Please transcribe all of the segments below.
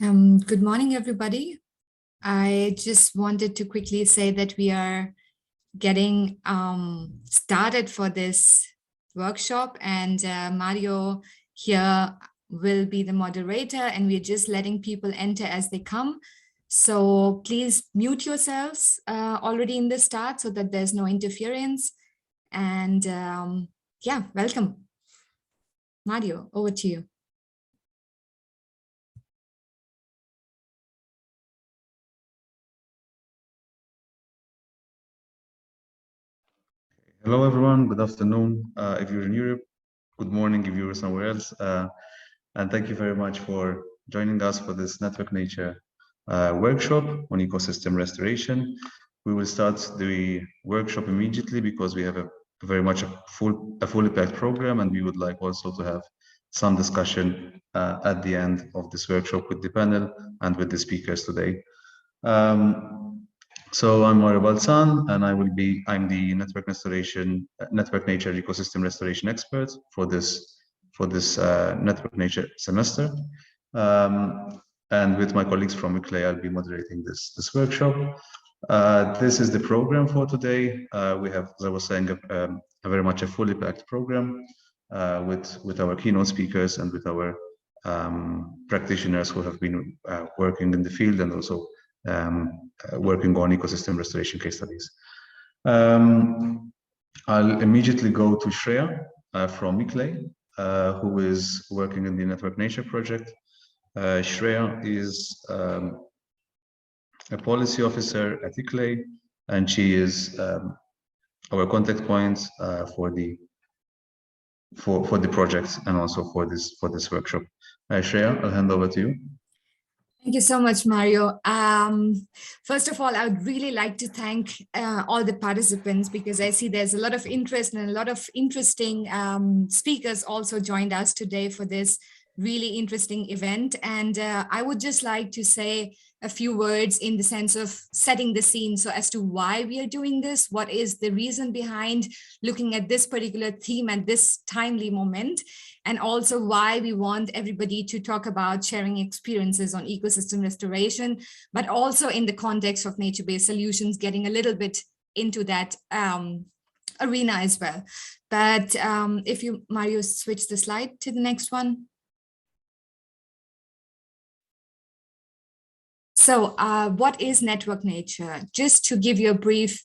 Good morning, everybody. I just wanted to quickly say that we are getting started for this workshop, and Mario here will be the moderator, and we're just letting people enter as they come. So please mute yourselves already in the start so that there's no interference. And yeah, welcome. Mario, over to you. Hello, everyone. Good afternoon. If you're in Europe, good morning if you're somewhere else. And thank you very much for joining us for this NetworkNature workshop on ecosystem restoration. We will start the workshop immediately because we have very much a fully packed program, and we would like also to have some discussion at the end of this workshop with the panel and with the speakers today. So I'm Mario Balzan, and I'm the NetworkNature ecosystem restoration expert for this NetworkNature semester. And with my colleagues from ICLEI, I'll be moderating this workshop. This is the program for today. We have, as I was saying, a very much a fully packed program with our keynote speakers and with our practitioners who have been working in the field and also working on ecosystem restoration case studies. I'll immediately go to Shreya from ICLEI, who is working in the NetworkNature project. Shreya is a policy officer at ICLEI, and she is our contact point for the project and also for this workshop. Shreya, I'll hand over to you. Thank you so much, Mario. First of all, I would really like to thank all the participants because I see there's a lot of interest and a lot of interesting speakers also joined us today for this really interesting event. And I would just like to say a few words in the sense of setting the scene. So as to why we are doing this, what is the reason behind looking at this particular theme at this timely moment, and also why we want everybody to talk about sharing experiences on ecosystem restoration, but also in the context of nature-based solutions, getting a little bit into that arena as well. But if you, Mario, switch the slide to the next one. So what is NetworkNature? Just to give you a brief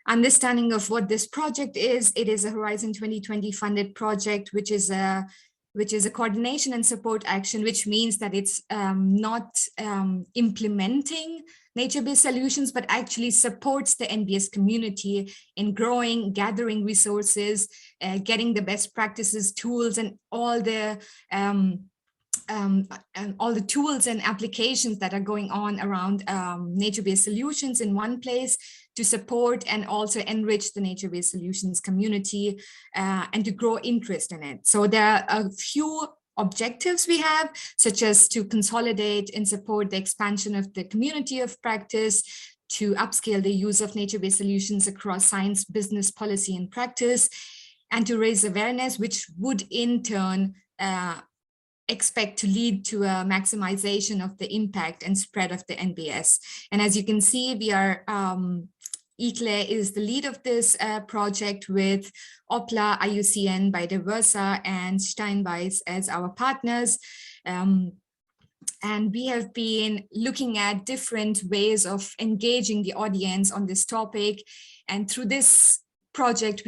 understanding of what this project is, it is a Horizon 2020 funded project, which is a coordination and support action, which means that it's not implementing nature-based solutions, but actually supports the NBS community in growing, gathering resources, getting the best practices, tools, and all the tools and applications that are going on around nature-based solutions in one place to support and also enrich the nature-based solutions community and to grow interest in it. So there are a few objectives we have, such as to consolidate and support the expansion of the community of practice, to upscale the use of nature-based solutions across science, business, policy, and practice, and to raise awareness, which would in turn expect to lead to a maximization of the impact and spread of the NBS. And as you can see, we are, ICLEI is the lead of this project with OPLA, IUCN, Biodiversa, and Steinbeis as our partners. And we have been looking at different ways of engaging the audience on this topic. And through this project,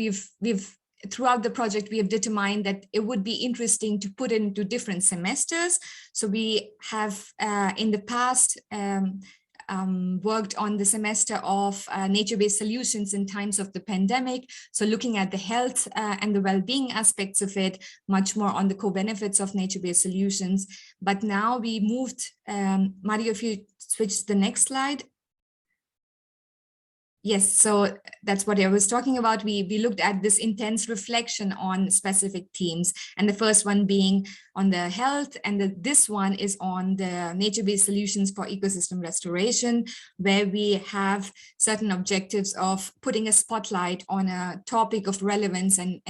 throughout the project, we have determined that it would be interesting to put it into different semesters. So we have in the past worked on the semester of nature-based solutions in times of the pandemic. So looking at the health and the well-being aspects of it, much more on the co-benefits of nature-based solutions. But now we moved, Mario, if you switch to the next slide. Yes, so that's what I was talking about. We looked at this intense reflection on specific themes, and the first one being on the health, and this one is on the nature-based solutions for ecosystem restoration, where we have certain objectives of putting a spotlight on a topic of relevance and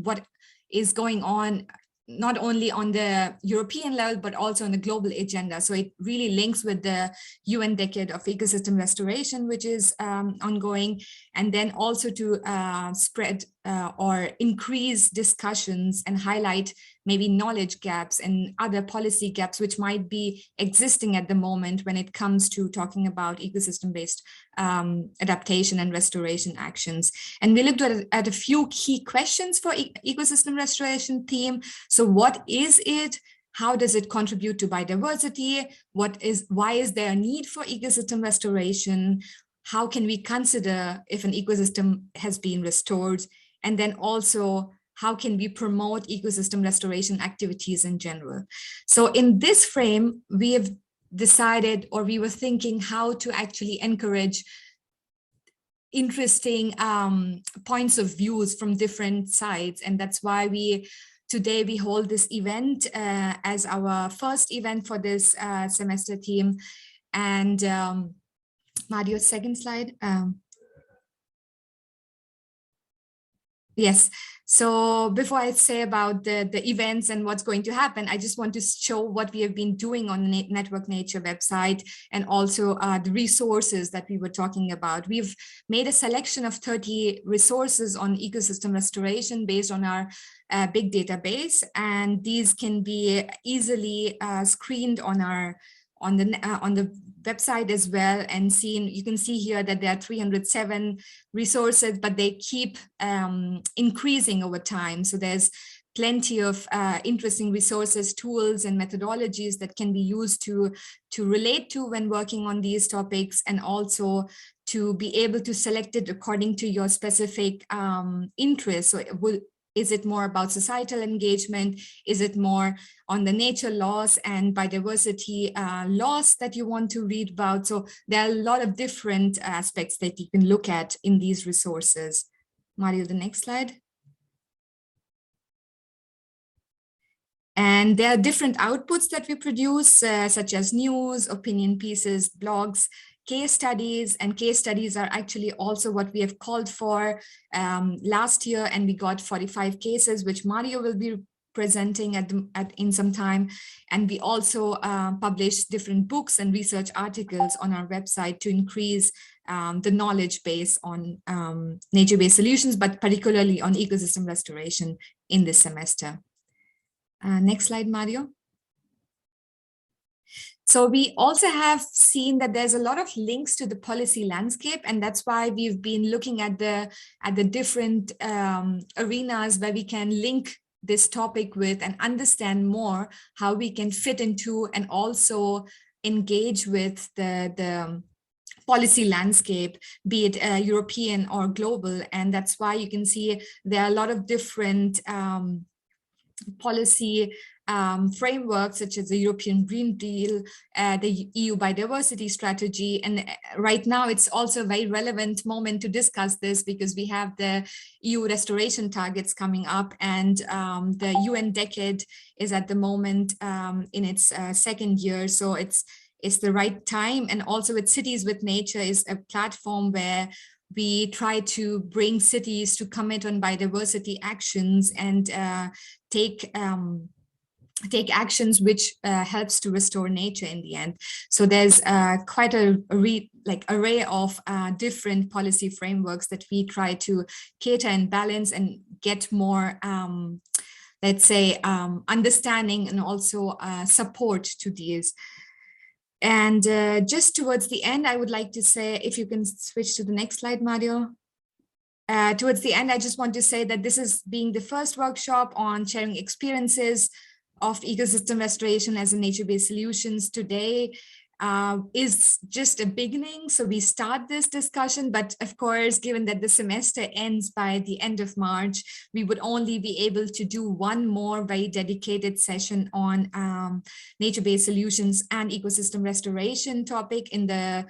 what is going on not only on the European level, but also on the global agenda. So it really links with the UN Decade of Ecosystem Restoration, which is ongoing, and then also to spread or increase discussions and highlight maybe knowledge gaps and other policy gaps which might be existing at the moment when it comes to talking about ecosystem-based adaptation and restoration actions. And we looked at a few key questions for ecosystem restoration theme. So what is it? How does it contribute to biodiversity? Why is there a need for ecosystem restoration? How can we consider if an ecosystem has been restored? And then also, how can we promote ecosystem restoration activities in general? So in this frame, we have decided, or we were thinking how to actually encourage interesting points of views from different sides. And that's why today we hold this event as our first event for this semester theme. And Mario, second slide. Yes. So before I say about the events and what's going to happen, I just want to show what we have been doing on the NetworkNature website and also the resources that we were talking about. We've made a selection of 30 resources on ecosystem restoration based on our big database, and these can be easily screened on the website as well, and you can see here that there are 307 resources, but they keep increasing over time. So there's plenty of interesting resources, tools, and methodologies that can be used to relate to when working on these topics, and also to be able to select it according to your specific interests. So is it more about societal engagement? Is it more on the nature laws and biodiversity laws that you want to read about? So there are a lot of different aspects that you can look at in these resources. Mario, the next slide. And there are different outputs that we produce, such as news, opinion pieces, blogs, case studies, and case studies are actually also what we have called for last year, and we got 45 cases, which Mario will be presenting in some time. And we also publish different books and research articles on our website to increase the knowledge base on nature-based solutions, but particularly on ecosystem restoration in this semester. Next slide, Mario. So we also have seen that there's a lot of links to the policy landscape, and that's why we've been looking at the different arenas where we can link this topic with and understand more how we can fit into and also engage with the policy landscape, be it European or global. And that's why you can see there are a lot of different policy frameworks, such as the European Green Deal, the EU Biodiversity Strategy. And right now it's also a very relevant moment to discuss this, because we have the EU restoration targets coming up, and the UN Decade is at the moment in its second year. So it's the right time. And also with Cities with Nature is a platform where we try to bring cities to commit on biodiversity actions and take actions which helps to restore nature in the end. So there's quite a array of different policy frameworks that we try to cater and balance and get more, let's say, understanding and also support to these. And just towards the end, I would like to say, if you can switch to the next slide, Mario. Towards the end, I just want to say that this is being the first workshop on sharing experiences of ecosystem restoration as a nature-based solutions today is just a beginning. So we start this discussion, but of course, given that the semester ends by the end of March, we would only be able to do one more very dedicated session on nature-based solutions and ecosystem restoration topic in the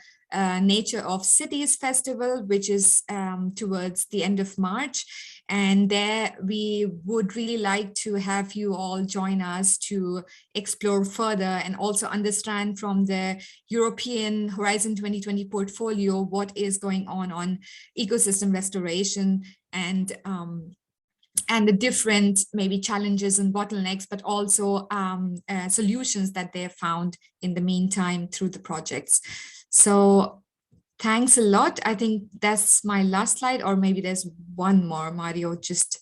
Nature of Cities Festival, which is towards the end of March. And there we would really like to have you all join us to explore further and also understand from the European Horizon 2020 portfolio what is going on ecosystem restoration, and and the different maybe challenges and bottlenecks, but also solutions that they have found in the meantime through the projects. So thanks a lot. I think that's my last slide, or maybe there's one more, Mario, just.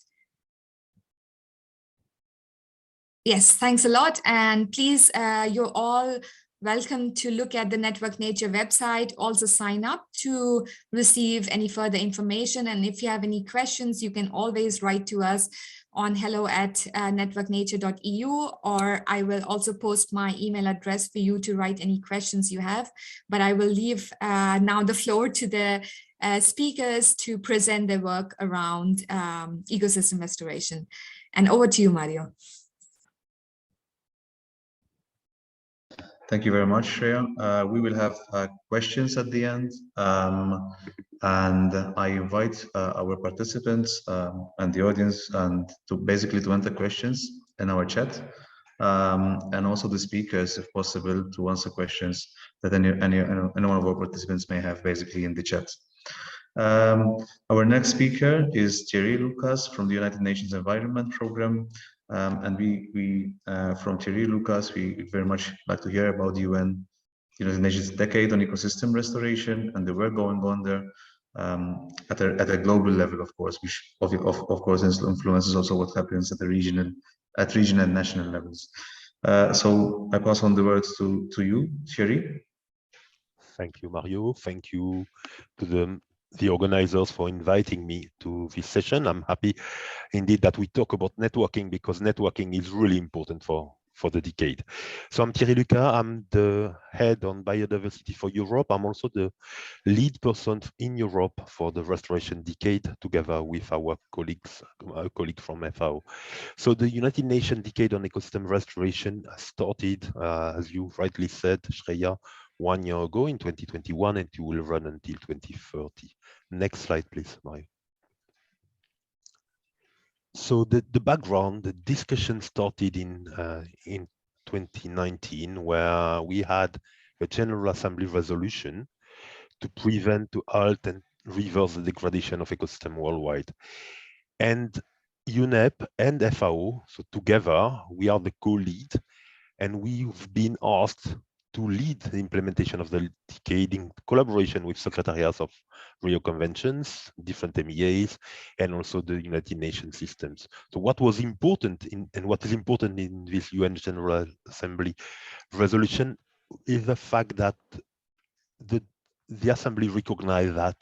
Yes, thanks a lot. And please, you're all welcome to look at the NetworkNature website. Also sign up to receive any further information. And if you have any questions, you can always write to us on hello@networknature.eu, or I will also post my email address for you to write any questions you have. But I will leave now the floor to the speakers to present their work around ecosystem restoration. And over to you, Mario. Thank you very much, Shreya. We will have questions at the end, and I invite our participants and the audience and to basically to enter questions in our chat, and also the speakers, if possible, to answer questions that any one of our participants may have basically in the chat. Our next speaker is Thierry Lucas from the United Nations Environment Programme. And we from Thierry Lucas, we very much like to hear about the United Nations Decade on Ecosystem Restoration and the work going on there at a global level, of course, which of course influences also what happens at the regional and national levels. So I pass on the words to you, Thierry. Thank you, Mario. Thank you to the organizers for inviting me to this session. I'm happy indeed that we talk about networking, because networking is really important for the decade. So I'm Thierry Lucas. I'm the head on biodiversity for Europe. I'm also the lead person in Europe for the restoration decade, together with our colleague from FAO. So the United Nations Decade on Ecosystem Restoration started, as you rightly said, Shreya, 1 year ago in 2021, and it will run until 2030. Next slide, please, Mario. So the background, the discussion started in 2019, where we had a General Assembly resolution to prevent, to halt, and reverse the degradation of ecosystem worldwide. And UNEP and FAO, so together, we are the co-lead, and we've been asked to lead the implementation of the decade in collaboration with secretariats of Rio Conventions, different MEAs, and also the United Nations systems. So what was important and what is important in this UN General Assembly resolution is the fact that the Assembly recognized that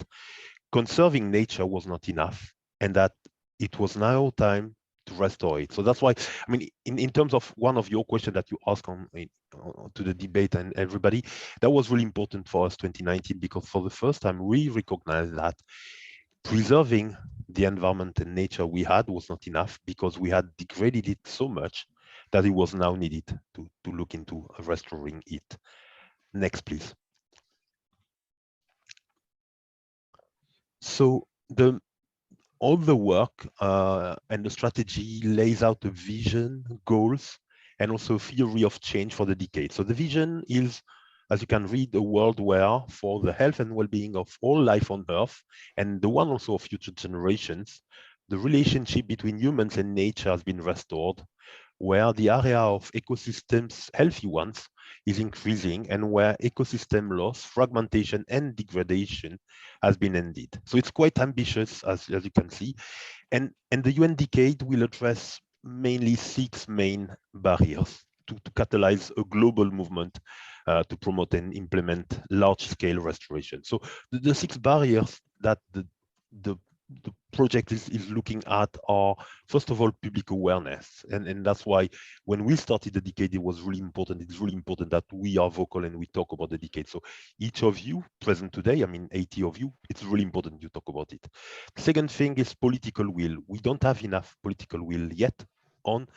conserving nature was not enough, and that it was now time to restore it. So that's why, I mean, in terms of one of your questions that you asked to the debate and everybody, that was really important for us 2019, because for the first time we recognized that preserving the environment and nature we had was not enough, because we had degraded it so much that it was now needed to look into restoring it. Next, please. So all the work and the strategy lays out a vision, goals, and also theory of change for the decade. So the vision is, as you can read, a world where, for the health and well-being of all life on Earth, and the one also of future generations, the relationship between humans and nature has been restored, where the area of ecosystems, healthy ones, is increasing, and where ecosystem loss, fragmentation, and degradation has been ended. So it's quite ambitious, as you can see. And the UN Decade will address mainly 6 main barriers to catalyze a global movement to promote and implement large-scale restoration. So the 6 barriers that the project is looking at are, first of all, public awareness. And that's why when we started the decade, it was really important. It's really important that we are vocal and we talk about the decade. So each of you present today, I mean, 80 of you, it's really important you talk about it. The second thing is political will. We don't have enough political will yet on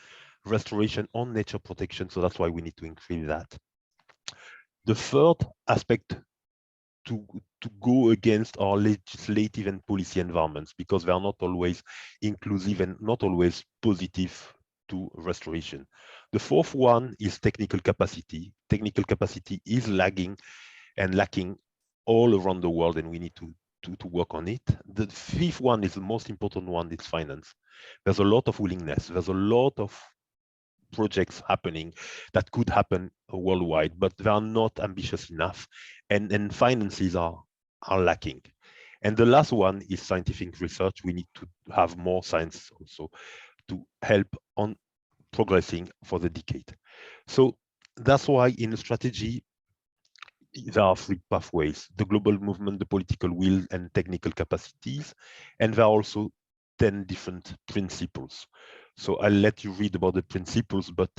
restoration, on nature protection. So that's why we need to increase that. The third aspect to go against our legislative and policy environments, because they are not always inclusive and not always positive to restoration. The fourth one is technical capacity. Technical capacity is lagging and lacking all around the world, and we need to to work on it. The fifth one is the most important one, it's finance. There's a lot of willingness. There's a lot of projects happening that could happen worldwide, but they are not ambitious enough, and finances are lacking. And the last one is scientific research. We need to have more science also to help on progressing for the decade. So that's why in the strategy, there are three pathways: the global movement, the political will, and technical capacities. And there are also 10 different principles. So I'll let you read about the principles, but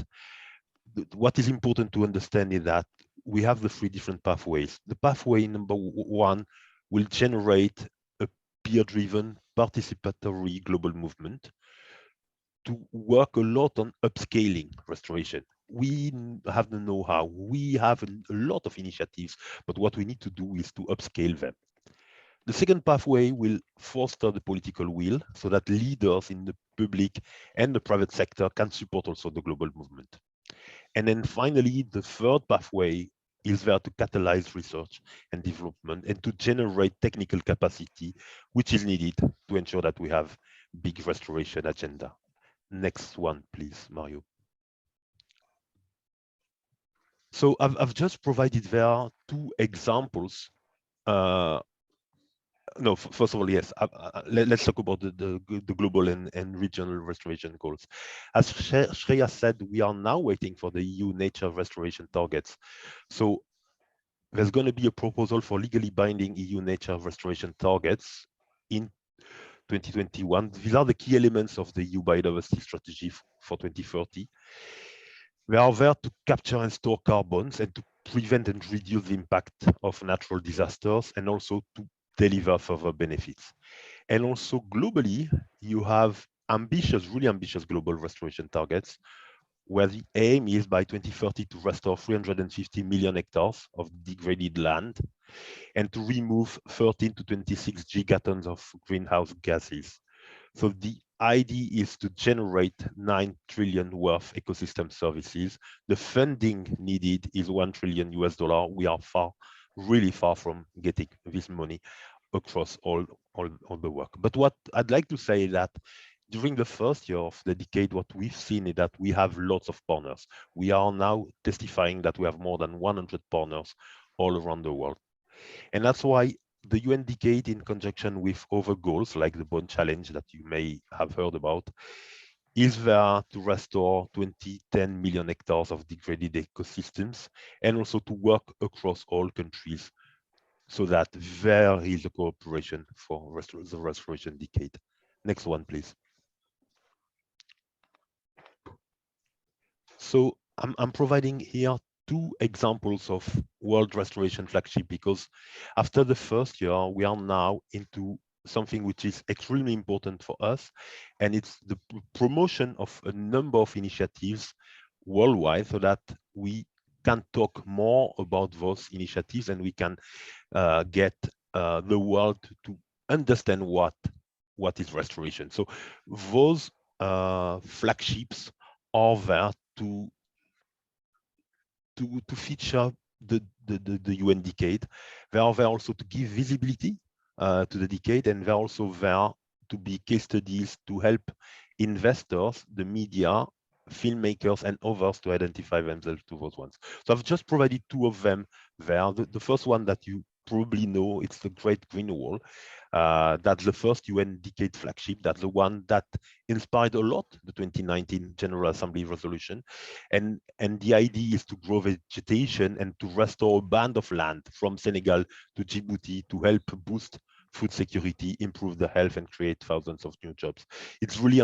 what is important to understand is that we have the three different pathways. The pathway number one will generate a peer-driven, participatory global movement to work a lot on upscaling restoration. We have the know-how, we have a lot of initiatives, but what we need to do is to upscale them. The second pathway will foster the political will so that leaders in the public and the private sector can support also the global movement. And then finally, the third pathway is there to catalyze research and development and to generate technical capacity, which is needed to ensure that we have big restoration agenda. Next one, please, Mario. So I've just provided there two examples. No, first of all, yes, let's talk about the global and regional restoration goals. As Shreya said, we are now waiting for the EU nature restoration targets. So there's going to be a proposal for legally binding EU nature restoration targets in 2021. These are the key elements of the EU biodiversity strategy for 2030. They are there to capture and store carbons and to prevent and reduce the impact of natural disasters, and also to deliver further benefits. And also globally, you have ambitious, really ambitious global restoration targets, where the aim is by 2030 to restore 350 million hectares of degraded land and to remove 13 to 26 gigatons of greenhouse gases. So the idea is to generate 9 trillion worth ecosystem services. The funding needed is $1 trillion US. We are really far from getting this money across all the work. But what I'd like to say is that during the first year of the decade, what we've seen is that we have lots of partners. We are now testifying that we have more than 100 partners all around the world. And that's why the UN decade, in conjunction with other goals like the Bond Challenge that you may have heard about, is there to restore 10 million hectares of degraded ecosystems, and also to work across all countries so that there is a cooperation for the restoration decade. Next one, please. So I'm providing here two examples of World Restoration Flagship, because after the first year, we are now into something which is extremely important for us, and it's the promotion of a number of initiatives worldwide so that we can talk more about those initiatives and we can get the world to understand what is restoration. So those flagships are there to feature the UN decade. They are there also to give visibility to the decade, and they're also there to be case studies to help investors, the media, filmmakers, and others to identify themselves to those ones. So I've just provided two of them there. The first one that you probably know, it's the Great Green Wall. That's the first UN decade flagship. That's the one that inspired a lot the 2019 General Assembly resolution. And the idea is to grow vegetation and to restore a band of land from Senegal to Djibouti to help boost food security, improve the health, and create thousands of new jobs. It's really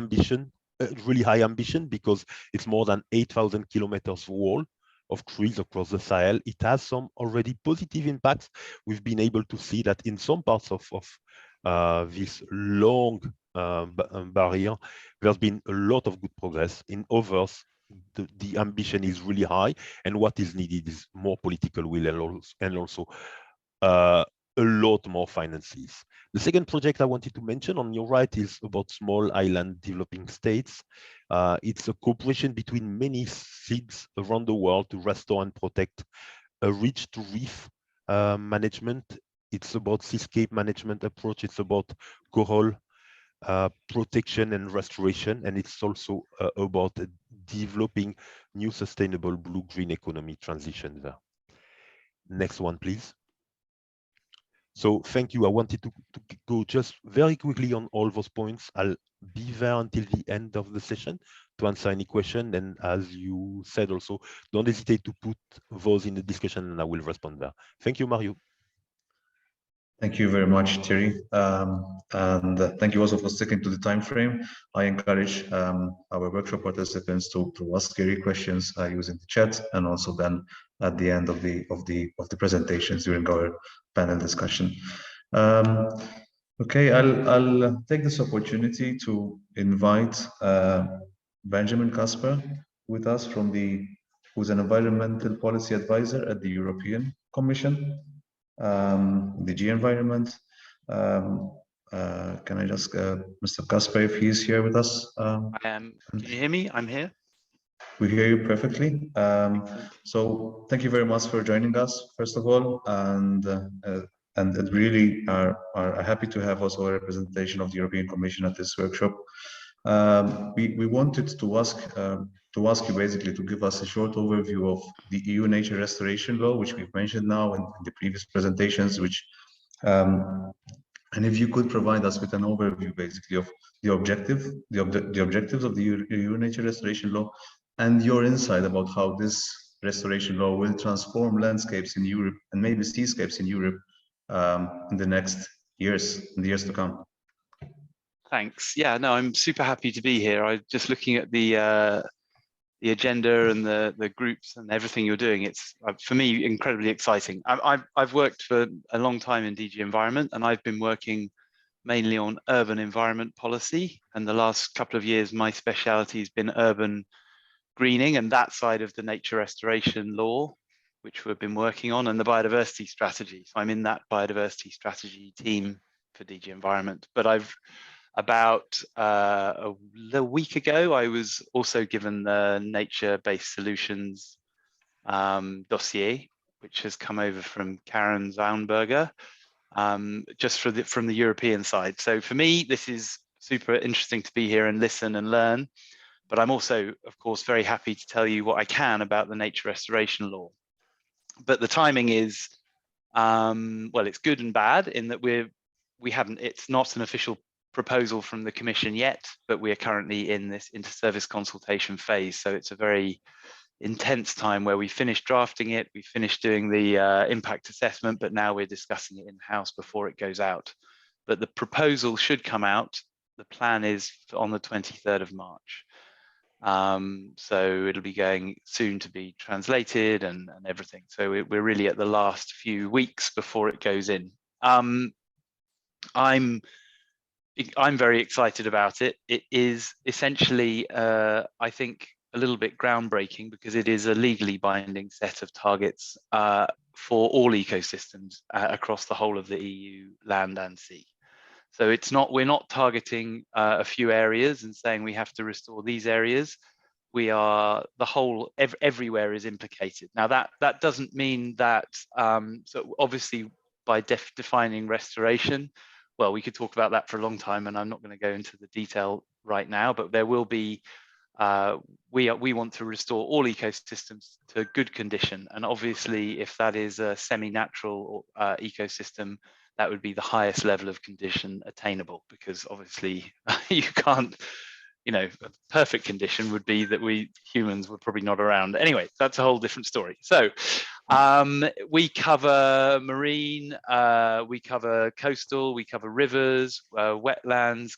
really high ambition, because it's more than 8,000 kilometers wall of trees across the Sahel. It has some already positive impacts. We've been able to see that in some parts of this long barrier, there's been a lot of good progress. In others, the ambition is really high, and what is needed is more political will and also a lot more finances. The second project I wanted to mention on your right is about small island developing states. It's a cooperation between many cities around the world to restore and protect a reach to reef management. It's about seascape management approach. It's about coral protection and restoration, and it's also about developing new sustainable blue-green economy transition there. Next one, please. So thank you. I wanted to go just very quickly on all those points. I'll be there until the end of the session to answer any question. And as you said also, don't hesitate to put those in the discussion and I will respond there. Thank you, Mario. Thank you very much, Thierry. And thank you also for sticking to the time frame. I encourage our workshop participants to ask any questions using the chat, and also then at the end of the presentations during our panel discussion. Okay, I'll take this opportunity to invite Benjamin Kasper with us who's an environmental policy advisor at the European Commission. DG Environment. Can I just, Mr. Kasper, if he's here with us? I am. Can you hear me? I'm here. We hear you perfectly. So thank you very much for joining us, first of all, and really are happy to have also a representation of the European Commission at this workshop. We wanted to ask you basically to give us a short overview of the EU Nature Restoration Law, which we've mentioned now in the previous presentations, and if you could provide us with an overview basically of the objectives of the EU Nature Restoration Law and your insight about how this restoration law will transform landscapes in Europe and maybe seascapes in Europe in the next years, in the years to come. Thanks. Yeah, no, I'm super happy to be here. I'm just looking at the agenda and the groups and everything you're doing. It's for me incredibly exciting. I've worked for a long time in DG Environment, and I've been working mainly on urban environment policy. And the last couple of years, my specialty has been urban greening and that side of the nature restoration law, which we've been working on, and the biodiversity strategy. So I'm in that biodiversity strategy team for DG Environment. But about a week ago, I was also given the nature-based solutions dossier, which has come over from Karen Zaunberger, just from the European side. So for me, this is super interesting to be here and listen and learn. But I'm also, of course, very happy to tell you what I can about the nature restoration law. But the timing is, well, it's good and bad in that it's not an official proposal from the Commission yet, but we are currently in this inter-service consultation phase. So it's a very intense time where we finished drafting it, we finished doing the impact assessment, but now we're discussing it in-house before it goes out. But the proposal should come out. The plan is on the 23rd of March. So it'll be going soon to be translated and everything. So we're really at the last few weeks before it goes in. I'm very excited about it. It is essentially, I think, a little bit groundbreaking because it is a legally binding set of targets for all ecosystems across the whole of the EU land and sea. So we're not targeting a few areas and saying we have to restore these areas. We are everywhere is implicated. Now that doesn't mean that, so obviously by defining restoration, well, we could talk about that for a long time and I'm not going to go into the detail right now, but there will be, we want to restore all ecosystems to good condition. And obviously if that is a semi-natural ecosystem, that would be the highest level of condition attainable, because obviously you can't, a perfect condition would be that we humans were probably not around. Anyway, that's a whole different story. So we cover marine, we cover coastal, we cover rivers, wetlands,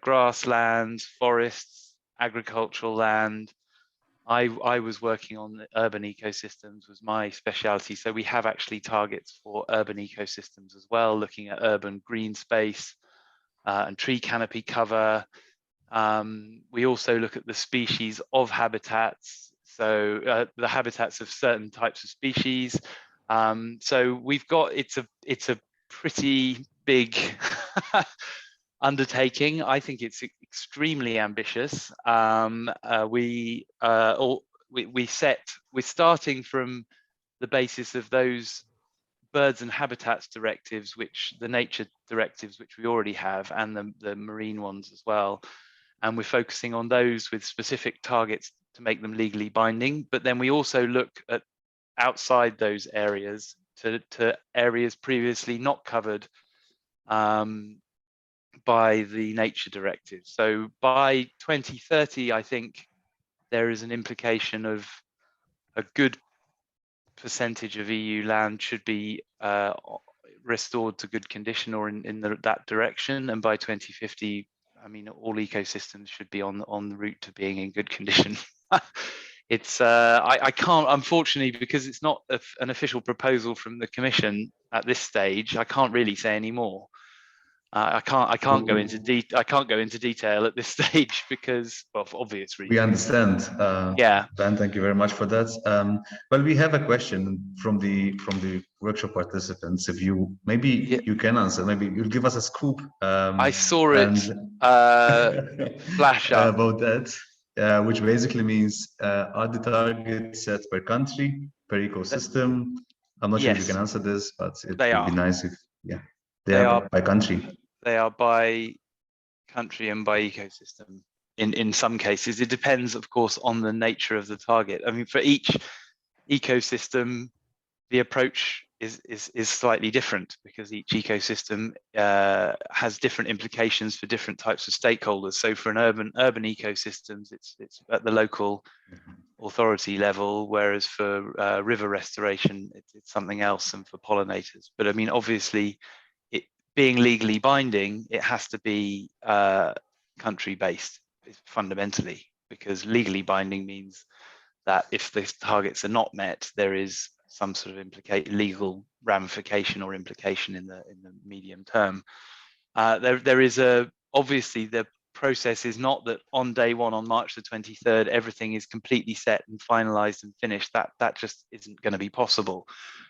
grasslands, forests, agricultural land. I was working on the urban ecosystems, was my specialty. So we have actually targets for urban ecosystems as well, looking at urban green space and tree canopy cover. We also look at the species of habitats, so the habitats of certain types of species. So we've got, it's a pretty big undertaking. I think it's extremely ambitious. We're starting from the basis of those birds and habitats directives, which the nature directives, which we already have, and the marine ones as well. And we're focusing on those with specific targets to make them legally binding. But then we also look at outside those areas to areas previously not covered by the nature directive. So by 2030, I think there is an implication of a good percentage of EU land should be restored to good condition or in that direction. And by 2050, I mean, all ecosystems should be on the route to being in good condition. It's I can't, unfortunately, because it's not an official proposal from the Commission at this stage, I can't really say any more. I can't go into detail at this stage because, well, for obvious reasons. We understand. Yeah. Ben, thank you very much for that. Well, we have a question from the workshop participants. If you you can answer, maybe you'll give us a scoop. I saw it flash up about that, which basically means are the targets set per country, per ecosystem? I'm not sure if you can answer this, but it would be nice if they are by country. They are by country and by ecosystem. In some cases, it depends, of course, on the nature of the target. I mean, for each ecosystem, the approach is slightly different because each ecosystem has different implications for different types of stakeholders. So for an urban ecosystems, it's at the local authority level, whereas for river restoration, it's something else, and for pollinators. But I mean, obviously, it being legally binding, it has to be country-based fundamentally, because legally binding means that if the targets are not met, there is some sort of legal ramification or implication in the medium term. There is obviously the process is not that on day one, on March the 23rd, everything is completely set and finalized and finished. That just isn't going to be possible.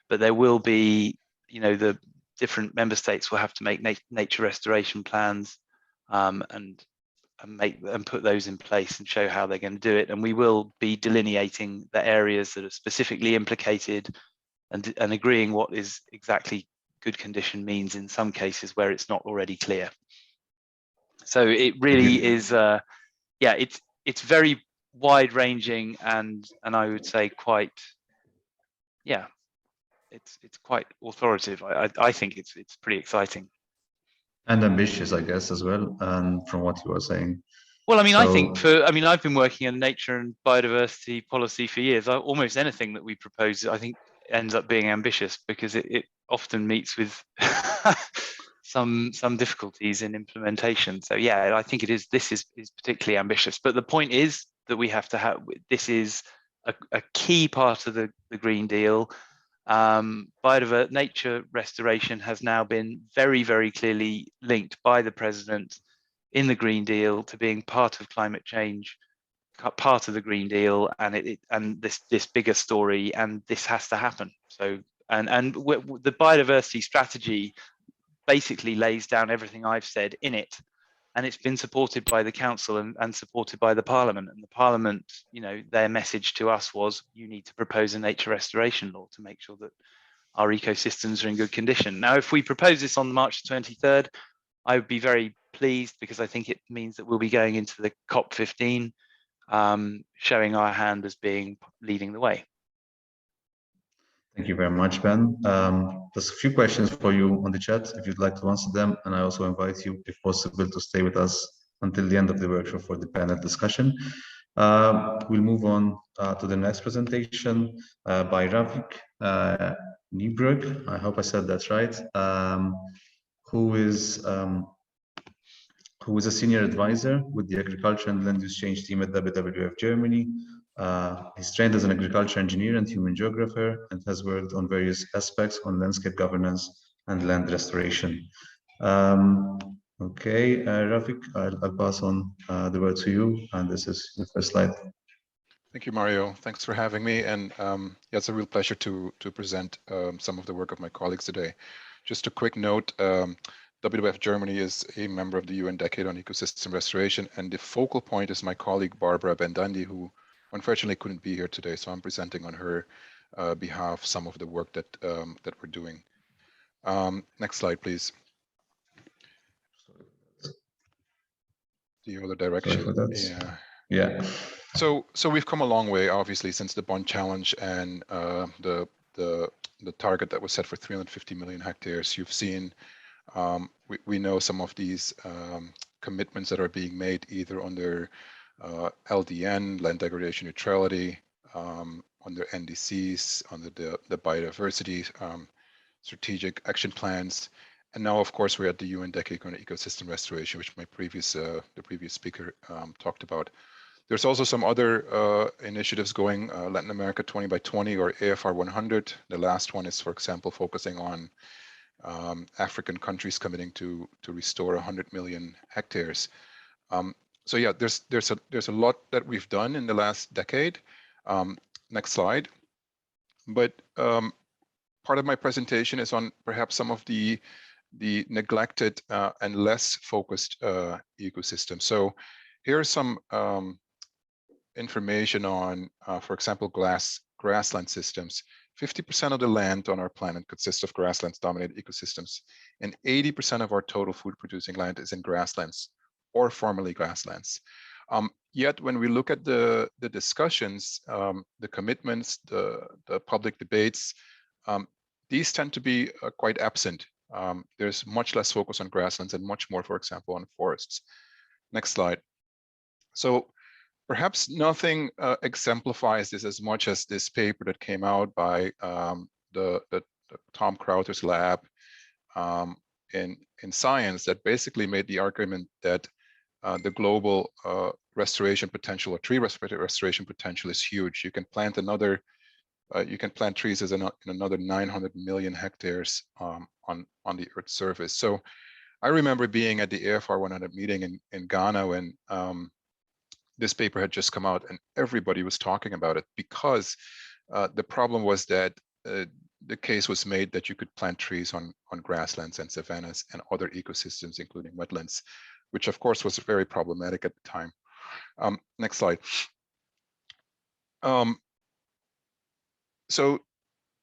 But there will be, you know, the different member states will have to make nature restoration plans and put those in place and show how they're going to do it. And we will be delineating the areas that are specifically implicated and agreeing what is exactly good condition means in some cases where it's not already clear. So it really is, it's very wide ranging and I would say quite, it's quite authoritative. I think it's pretty exciting. And ambitious, I guess, as well, and from what you were saying. Well, I mean, I've been working in nature and biodiversity policy for years. Almost anything that we propose, I think, ends up being ambitious because it often meets with some difficulties in implementation. So yeah, I think this is particularly ambitious. But the point is that we have to have, this is a key part of the Green Deal. Nature restoration has now been very, very clearly linked by the President in the Green Deal to being part of climate change, part of the Green Deal, and this bigger story, and this has to happen. So and the biodiversity strategy basically lays down everything I've said in it, and it's been supported by the Council and supported by the Parliament. And the Parliament, you know, their message to us was, you need to propose a nature restoration law to make sure that our ecosystems are in good condition. Now, if we propose this on March 23rd, I would be very pleased because I think it means that we'll be going into the COP15, showing our hand as leading the way. Thank you very much, Ben. There's a few questions for you on the chat if you'd like to answer them, and I also invite you, if possible, to stay with us until the end of the workshop for the panel discussion. We'll move on to the next presentation by Ravik Niebrug. I hope I said that right. Who is a senior advisor with the Agriculture and Land Use Change team at WWF Germany. He's trained as an agriculture engineer and human geographer and has worked on various aspects on landscape governance and land restoration. Okay, Rafik, I'll pass on the word to you, and this is the first slide. Thank you, Mario. Thanks for having me, and it's a real pleasure to present some of the work of my colleagues today. Just a quick note, WWF Germany is a member of the UN Decade on Ecosystem Restoration, and the focal point is my colleague Barbara Bendandi, who unfortunately couldn't be here today, so I'm presenting on her behalf some of the work that we're doing. Next slide, please. The other direction. Sorry for that. Yeah. Yeah. So we've come a long way, obviously, since the Bonn Challenge and the target that was set for 350 million hectares. You've seen, we know some of these commitments that are being made either under LDN, land degradation neutrality, under NDCs, under the biodiversity strategic action plans. And now, of course, we're at the UN Decade on Ecosystem Restoration, which my the previous speaker talked about. There's also some other initiatives going, Latin America 20 by 20 or AFR 100. The last one is, for example, focusing on African countries committing to restore 100 million hectares. So yeah, there's a lot that we've done in the last decade. Next slide. But part of my presentation is on perhaps some of the neglected and less focused ecosystems. So here's some information on, for example, grassland systems. 50% of the land on our planet consists of grasslands-dominated ecosystems, and 80% of our total food-producing land is in grasslands or formerly grasslands. Yet, when we look at the discussions, the commitments, the public debates, these tend to be quite absent. There's much less focus on grasslands and much more, for example, on forests. Next slide. So perhaps nothing exemplifies this as much as this paper that came out by the Tom Crowther's lab in Science that basically made the argument that the global restoration potential or tree restoration potential is huge. You can plant another, you can plant trees as in another 900 million hectares on the Earth's surface. So I remember being at the AFR 100 meeting in Ghana when this paper had just come out and everybody was talking about it because the problem was that the case was made that you could plant trees on grasslands and savannas and other ecosystems, including wetlands, which of course was very problematic at the time. Next slide. So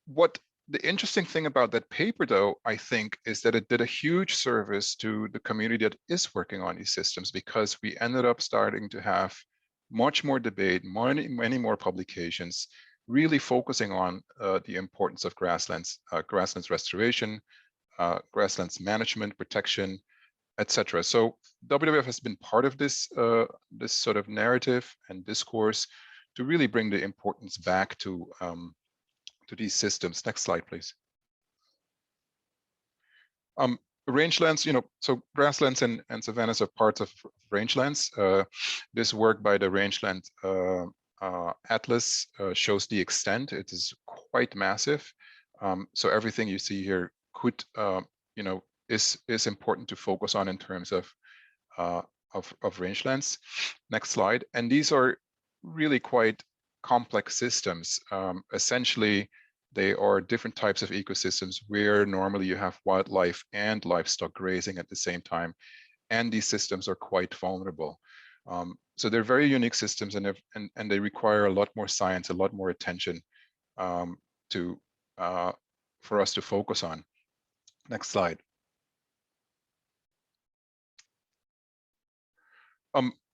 what the interesting thing about that paper, though, I think, is that it did a huge service to the community that is working on these systems, because we ended up starting to have much more debate, many more publications, really focusing on the importance of grasslands, grasslands restoration, grasslands management, protection, etc. So WWF has been part of this this sort of narrative and discourse to really bring the importance back to these systems. Next slide, please. Rangelands, you know, so grasslands and savannas are parts of rangelands. This work by the Rangeland Atlas shows the extent. It is quite massive. So everything you see here could, you know, is important to focus on in terms of rangelands. Next slide. And these are really quite complex systems. Essentially, they are different types of ecosystems where normally you have wildlife and livestock grazing at the same time. And these systems are quite vulnerable. So they're very unique systems, and they require a lot more science, a lot more attention for us to focus on. Next slide.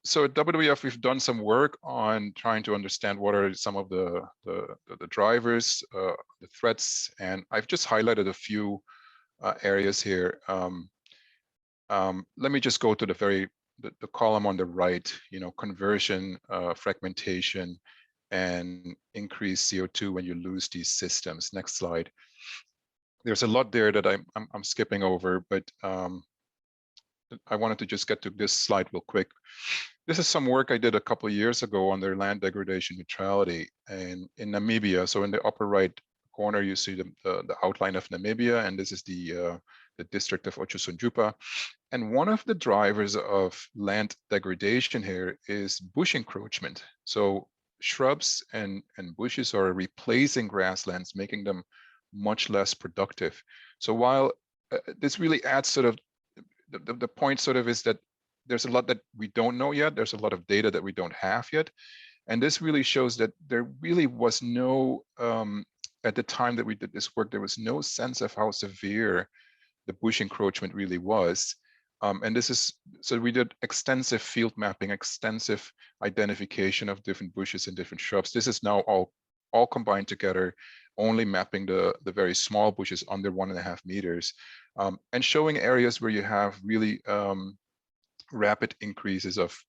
So at WWF, we've done some work on trying to understand what are some of the drivers, the threats, and I've just highlighted a few areas here. Let me just go to the column on the right, you know, conversion, fragmentation, and increased CO2 when you lose these systems. Next slide. There's a lot there that I'm skipping over, but I wanted to just get to this slide real quick. This is some work I did a couple of years ago on their land degradation neutrality in Namibia. So in the upper right corner, you see the outline of Namibia, and this is the district of Otjisunjupa. And one of the drivers of land degradation here is bush encroachment. So shrubs and bushes are replacing grasslands, making them much less productive. So while this really adds sort of, the point sort of is that there's a lot that we don't know yet. There's a lot of data that we don't have yet. And this really shows that there really was no at the time that we did this work, there was no sense of how severe the bush encroachment really was. And this is, so we did extensive field mapping, extensive identification of different bushes and different shrubs. This is now all combined together, only mapping the very small bushes under 1.5 meters, and showing areas where you have really rapid increases of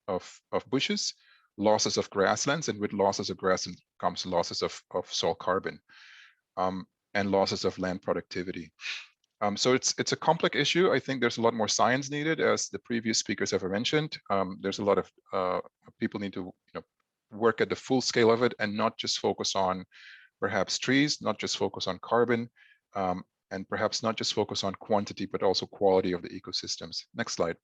bushes, losses of grasslands, and with losses of grassland comes losses of soil carbon, and losses of land productivity. So it's a complex issue. I think there's a lot more science needed, as the previous speakers have mentioned. There's a lot of people need to work at the full scale of it, and not just focus on perhaps trees, not just focus on carbon, and perhaps not just focus on quantity, but also quality of the ecosystems. Next slide.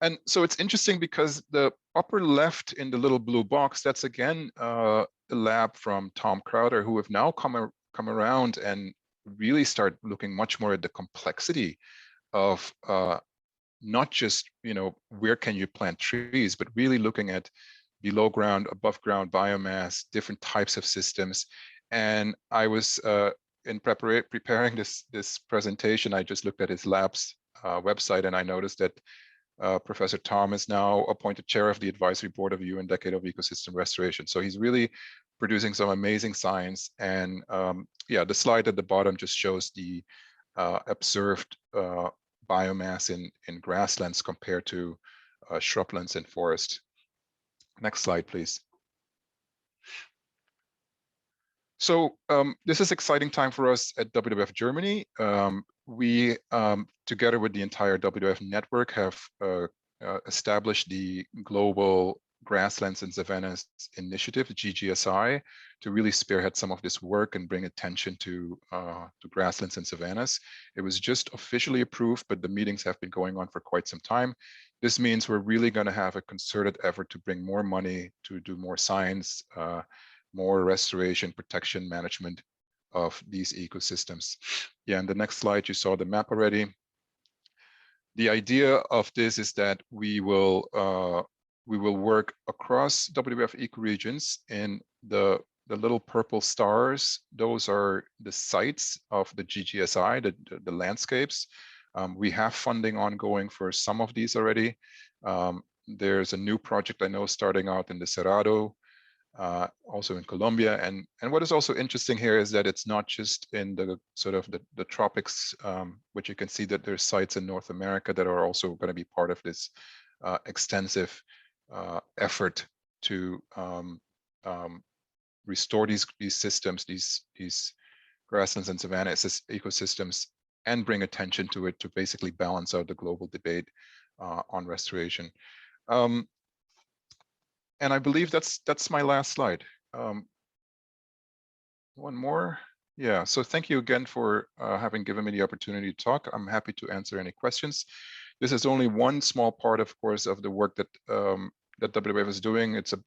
And so it's interesting because the upper left in the little blue box, that's again the lab from Tom Crowder, who have now come around and really start looking much more at the complexity of not just, where can you plant trees, but really looking at below ground, above ground biomass, different types of systems. And I was in preparing this presentation, I just looked at his lab's website, and I noticed that Professor Tom is now appointed chair of the advisory board of the UN Decade of Ecosystem Restoration. So he's really producing some amazing science. And yeah, the slide at the bottom just shows the observed biomass in grasslands compared to shrublands and forest. Next slide, please. So this is exciting time for us at WWF Germany. We, together with the entire WWF network, have established the Global Grasslands and Savannas Initiative, GGSI, to really spearhead some of this work and bring attention to grasslands and savannas. It was just officially approved, but the meetings have been going on for quite some time. This means we're really going to have a concerted effort to bring more money, to do more science, more restoration, protection, management of these ecosystems. Yeah, and the next slide, you saw the map already. The idea of this is that we will work across WWF ecoregions. In the little purple stars, those are the sites of the GGSI, the landscapes. We have funding ongoing for some of these already. There's a new project I know starting out in the Cerrado, also in Colombia. And what is also interesting here is that it's not just in the sort of the tropics, which you can see that there's sites in North America that are also going to be part of this extensive effort to restore these systems, these grasslands and savanna ecosystems, and bring attention to it to basically balance out the global debate on restoration. And I believe that's my last slide. One more. Yeah, so thank you again for having given me the opportunity to talk. I'm happy to answer any questions. This is only one small part, of course, of the work that that WWF is doing. It's a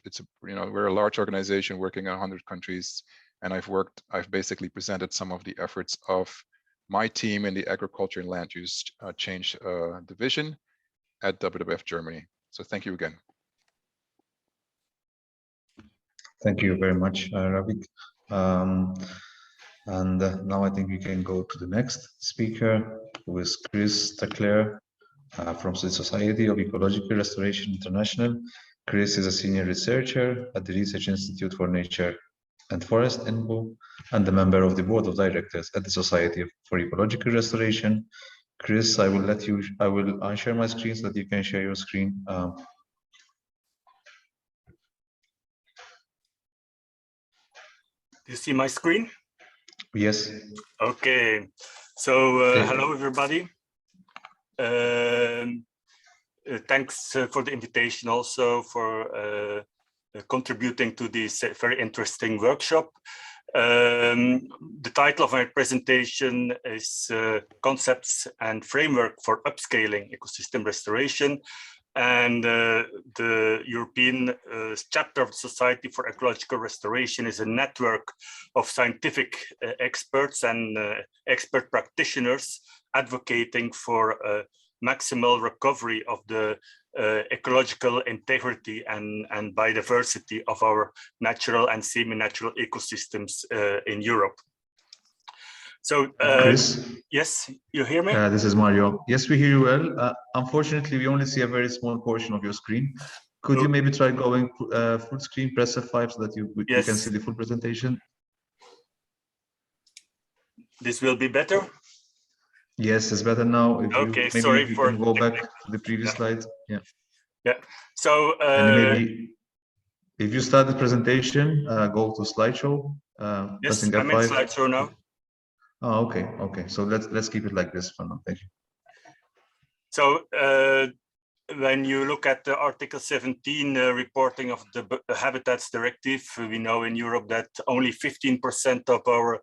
we're a large organization working in 100 countries, and I've basically presented some of the efforts of my team in the agriculture and land use change division at WWF Germany. So thank you again. Thank you very much, Ravik. And now I think we can go to the next speaker, who is Chris Taclair from the Society of Ecological Restoration International. Chris is a senior researcher at the Research Institute for Nature and Forest INBO, and a member of the board of directors at the Society for Ecological Restoration. Chris, I will unshare my screen so that you can share your screen. Do you see my screen? Yes. Okay. So hello, everybody. Thanks for the invitation, also for contributing to this very interesting workshop. The title of my presentation is Concepts and Framework for Upscaling Ecosystem Restoration. And the European chapter of the Society for Ecological Restoration is a network of scientific experts and expert practitioners advocating for maximal recovery of the ecological integrity and biodiversity of our natural and semi-natural ecosystems in Europe. So, Chris? yes, you hear me? This is Mario. Yes, we hear you well. Unfortunately, we only see a very small portion of your screen. Could you maybe try going full screen, press F5 so that we can see the full presentation? This will be better? Yes, it's better now. If okay, you, sorry if you for can go back to the previous slide. Yeah. Yeah. So and maybe if you start the presentation, go to slideshow. Yes, pressing F5. I'm in slideshow now. Oh, okay. Okay. So let's keep it like this for now. Thank you. So when you look at the Article 17 reporting of the Habitats Directive, we know in Europe that only 15% of our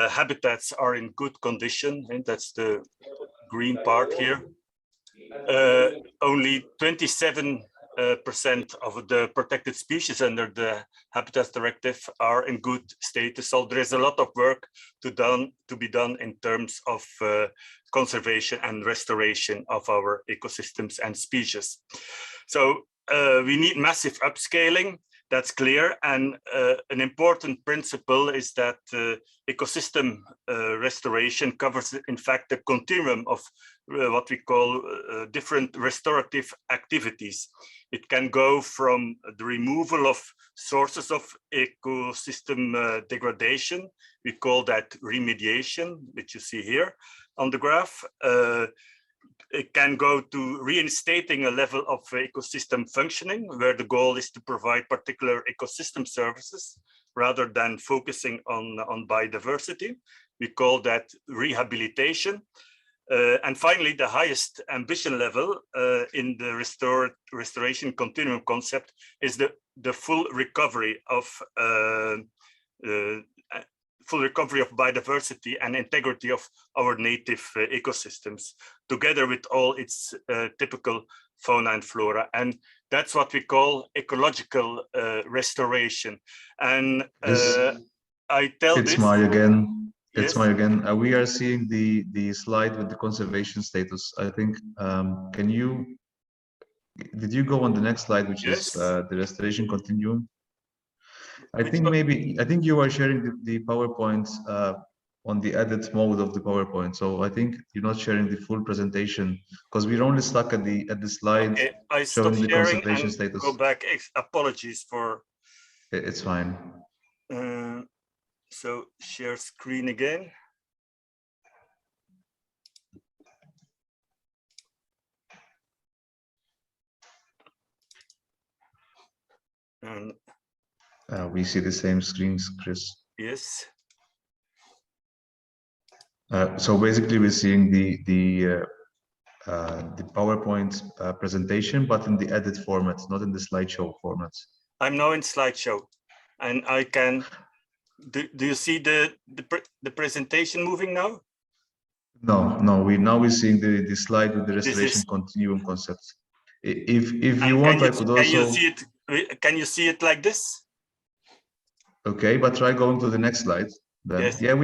habitats are in good condition, and that's the green part here. Only 27% of the protected species under the Habitats Directive are in good status. So there is a lot of work to be done in terms of conservation and restoration of our ecosystems and species. So we need massive upscaling. That's clear, and an important principle is that ecosystem restoration covers, in fact, the continuum of what we call different restorative activities. It can go from the removal of sources of ecosystem degradation. We call that remediation, which you see here on the graph. It can go to reinstating a level of ecosystem functioning, where the goal is to provide particular ecosystem services rather than focusing on biodiversity. We call that rehabilitation. And finally, the highest ambition level in the restoration continuum concept is the full recovery of biodiversity and integrity of our native ecosystems, together with all its typical fauna and flora. And that's what we call ecological restoration. And I tell it's this. Mario again. Yes. It's Mario again. We are seeing the slide with the conservation status. I think, did you go on the next slide, which yes. is the restoration continuum? I think you are sharing the PowerPoint on the edit mode of the PowerPoint. So I think you're not sharing the full presentation because we're only stuck at the slide. Okay, I showing the conservation and status. Go back. Apologies for. It's fine. So share screen again. And we see the same screens, Chris. Yes. So basically, we're seeing the PowerPoint presentation, but in the edit format, not in the slideshow format. I'm now in slideshow, and I can. Do you see the presentation moving now? No. We're seeing the slide with the restoration continuum concept. If you want, I could also. Can you see it? Can you see it like this? Okay, but try going to the next slide. Then. Yes. Yeah,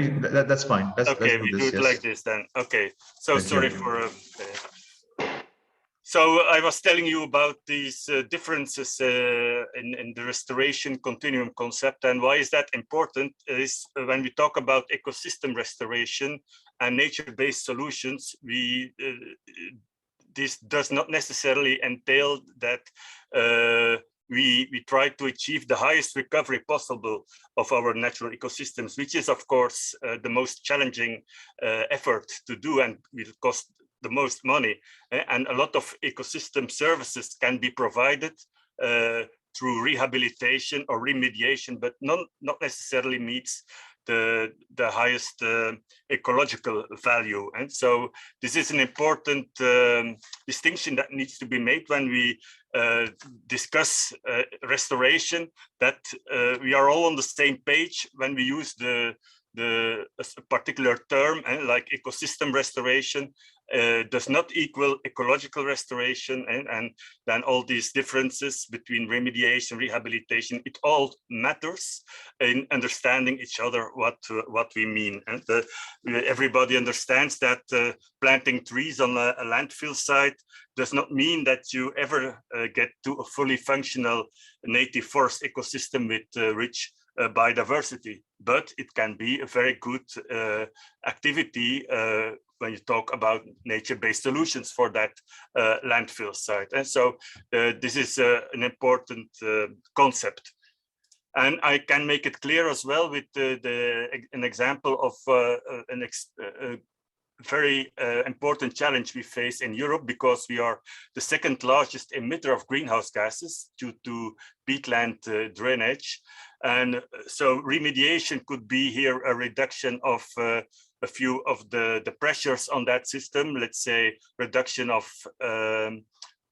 that's fine. Let's do it yes. like this then. Okay. So Thank sorry you. for. So I was telling you about these differences in the restoration continuum concept, and why is that important is when we talk about ecosystem restoration and nature-based solutions, this does not necessarily entail that we try to achieve the highest recovery possible of our natural ecosystems, which is of course the most challenging effort to do and will cost the most money, and a lot of ecosystem services can be provided through rehabilitation or remediation, but not necessarily meets the highest ecological value. And so this is an important distinction that needs to be made when we discuss restoration, that we are all on the same page when we use the a particular term, like ecosystem restoration, does not equal ecological restoration, and then all these differences between remediation, rehabilitation, it all matters in understanding each other what we mean. And everybody understands that planting trees on a landfill site does not mean that you ever get to a fully functional native forest ecosystem with rich biodiversity, but it can be a very good activity when you talk about nature-based solutions for that landfill site. And so this is an important concept. And I can make it clear as well with an example of a very important challenge we face in Europe, because we are the second largest emitter of greenhouse gases due to peatland drainage. And so remediation could be here a reduction of a few of the pressures on that system, let's say reduction of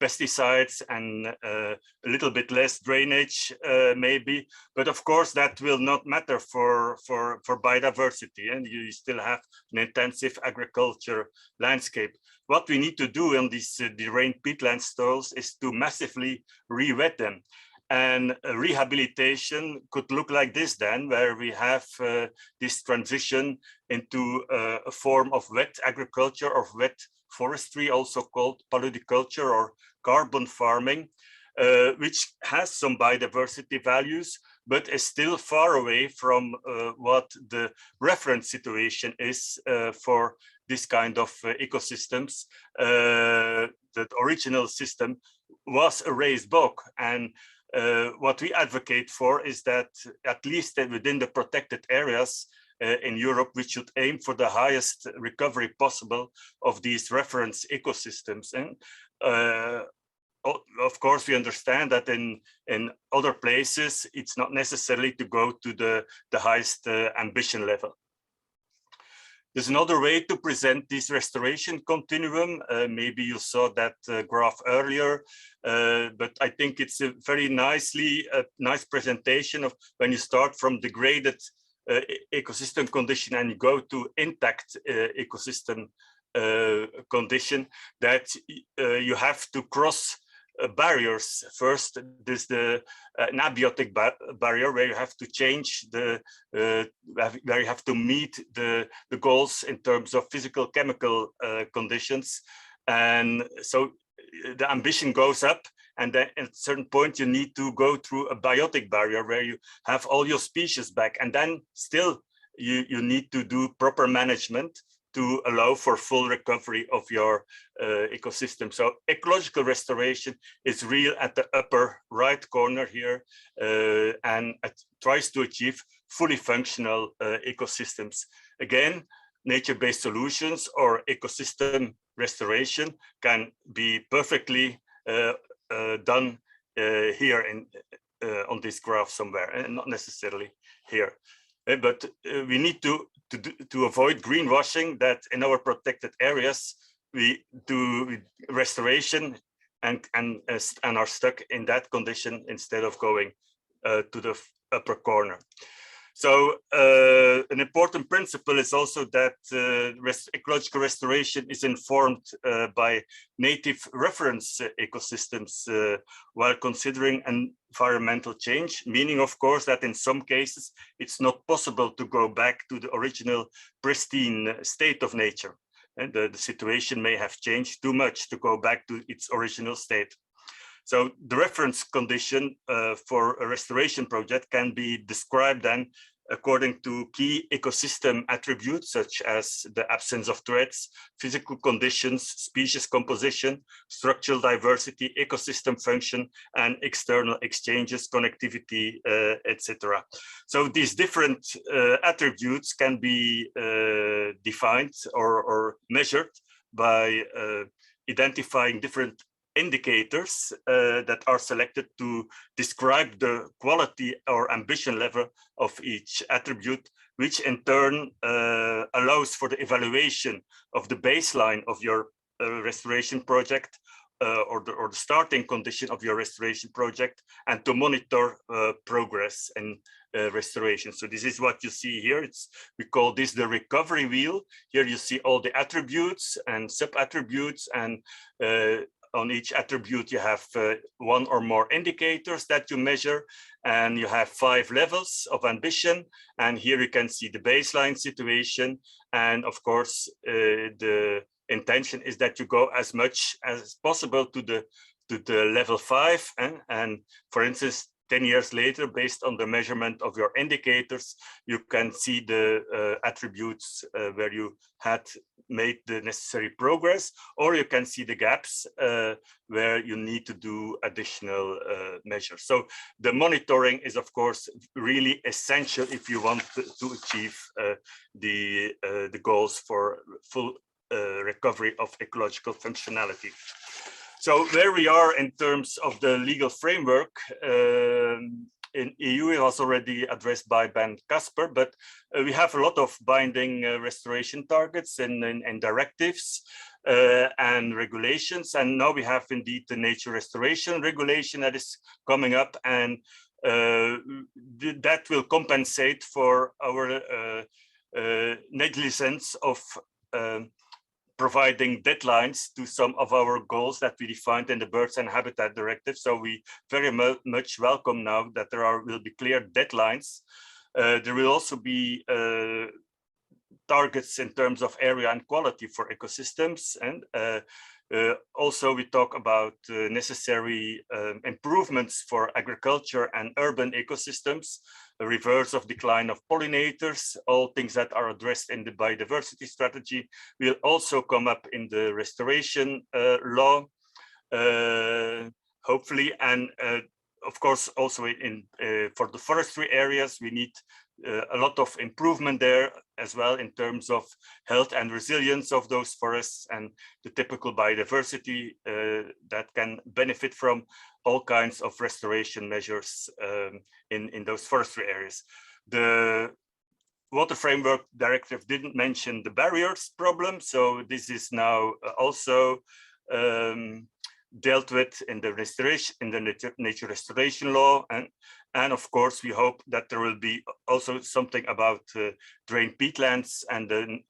pesticides and a little bit less drainage maybe, but of course that will not matter for biodiversity, and you still have an intensive agriculture landscape. What we need to do on these drained peatland stalls is to massively re-wet them. And rehabilitation could look like this then, where we have this transition into a form of wet agriculture or wet forestry, also called paludiculture or carbon farming, which has some biodiversity values, but is still far away from what the reference situation is for this kind of ecosystems. The original system was a raised bog, and what we advocate for is that at least within the protected areas in Europe, we should aim for the highest recovery possible of these reference ecosystems. And of course, we understand that in other places, it's not necessarily to go to the highest ambition level. There's another way to present this restoration continuum. Maybe you saw that graph earlier, but I think it's a very nice presentation of when you start from degraded ecosystem condition and you go to intact ecosystem condition, that you have to cross barriers. First, there's an abiotic barrier where you have to change where you have to meet the goals in terms of physical chemical conditions, and so the ambition goes up. And then at a certain point, you need to go through a biotic barrier where you have all your species back, and then still you need to do proper management to allow for full recovery of your ecosystem. So ecological restoration is real at the upper right corner here, and it tries to achieve fully functional ecosystems. Again, nature-based solutions or ecosystem restoration can be perfectly done here on this graph somewhere, and not necessarily here. But we need to avoid greenwashing, that in our protected areas we do restoration and are stuck in that condition instead of going to the upper corner. So an important principle is also that ecological restoration is informed by native reference ecosystems while considering environmental change, meaning of course that in some cases it's not possible to go back to the original pristine state of nature. And the situation may have changed too much to go back to its original state. So the reference condition for a restoration project can be described then according to key ecosystem attributes such as the absence of threats, physical conditions, species composition, structural diversity, ecosystem function, and external exchanges, connectivity, etc. So these different attributes can be defined or measured by identifying different indicators that are selected to describe the quality or ambition level of each attribute, which in turn allows for the evaluation of the baseline of your restoration project or the starting condition of your restoration project, and to monitor progress restoration. So this is what you see here. We call this the recovery wheel. Here you see all the attributes and sub-attributes, and on each attribute you have one or more indicators that you measure, and you have 5 levels of ambition. And here you can see the baseline situation, and of course the intention is that you go as much as possible to the level 5, and for instance 10 years later, based on the measurement of your indicators, you can see the attributes where you had made the necessary progress, or you can see the gaps where you need to do additional measures. So the monitoring is, of course, really essential if you want to achieve the goals for full recovery of ecological functionality. So where we are in terms of the legal framework, in EU, it was already addressed by Ben Casper, but we have a lot of binding restoration targets and directives and regulations. And now we have indeed the nature restoration regulation that is coming up, and that will compensate for our negligence of providing deadlines to some of our goals that we defined in the Birds and Habitat Directive. So we very much welcome now that there will be clear deadlines. There will also be targets in terms of area and quality for ecosystems. And also we talk about necessary improvements for agriculture and urban ecosystems, a reverse of decline of pollinators, all things that are addressed in the biodiversity strategy will also come up in the restoration law, hopefully. And of course, also for the forestry areas, we need a lot of improvement there as well in terms of health and resilience of those forests and the typical biodiversity that can benefit from all kinds of restoration measures in those forestry areas. The Water Framework Directive didn't mention the barriers problem, so this is now also dealt with in the restoration, in the nature restoration law, and of course we hope that there will be also something about drained peatlands and the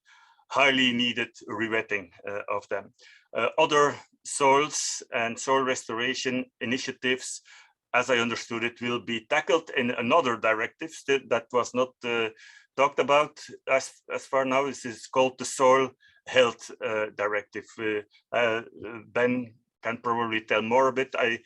highly needed rewetting of them. Other soils and soil restoration initiatives, as I understood it, will be tackled in another directive that was not talked about as far now. This is called the Soil Health Directive. Ben can probably tell more a bit. I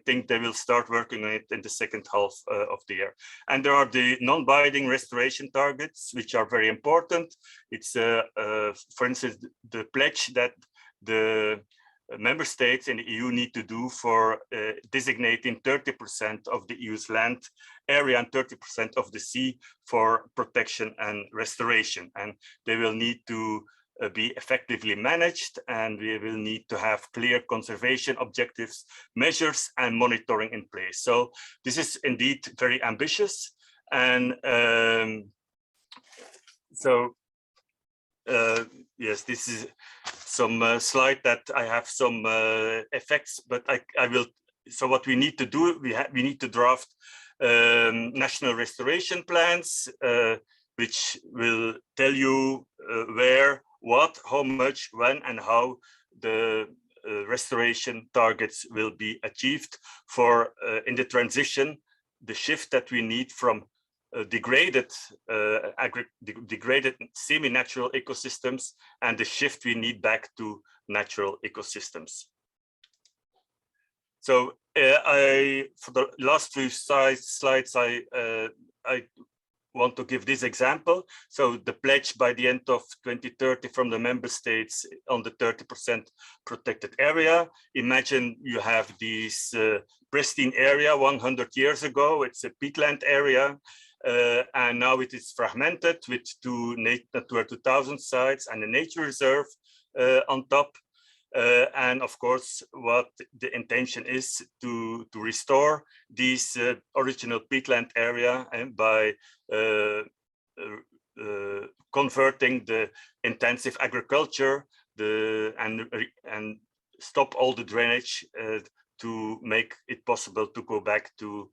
think they will start working on it in the second half of the year. And there are the non-binding restoration targets, which are very important. It's, for instance, the pledge that the member states in the EU need to do for designating 30% of the EU's land area and 30% of the sea for protection and restoration. And they will need to be effectively managed, and we will need to have clear conservation objectives, measures, and monitoring in place. So this is indeed very ambitious. And yes, this is some slide that I have some effects, but I will. So what we need to do, we need to draft national restoration plans, which will tell you where, what, how much, when, and how the restoration targets will be achieved for in the transition, the shift that we need from degraded semi-natural ecosystems and the shift we need back to natural ecosystems. So for the last few slides, I want to give this example. So the pledge by the end of 2030 from the member states on the 30% protected area. Imagine you have this pristine area 100 years ago. It's a peatland area. And now it is fragmented with 2 Natura 2000 sites and a nature reserve on top. And of course, what the intention is to restore this original peatland area, and by converting the intensive agriculture and stop all the drainage to make it possible to go back to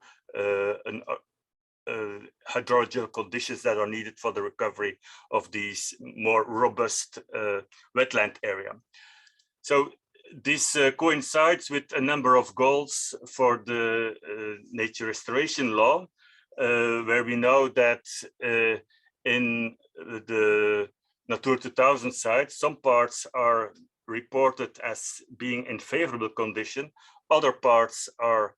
hydrological conditions that are needed for the recovery of these more robust wetland area. So this coincides with a number of goals for the nature restoration law, where we know that in the Natura 2000 sites, some parts are reported as being in favorable condition, other parts are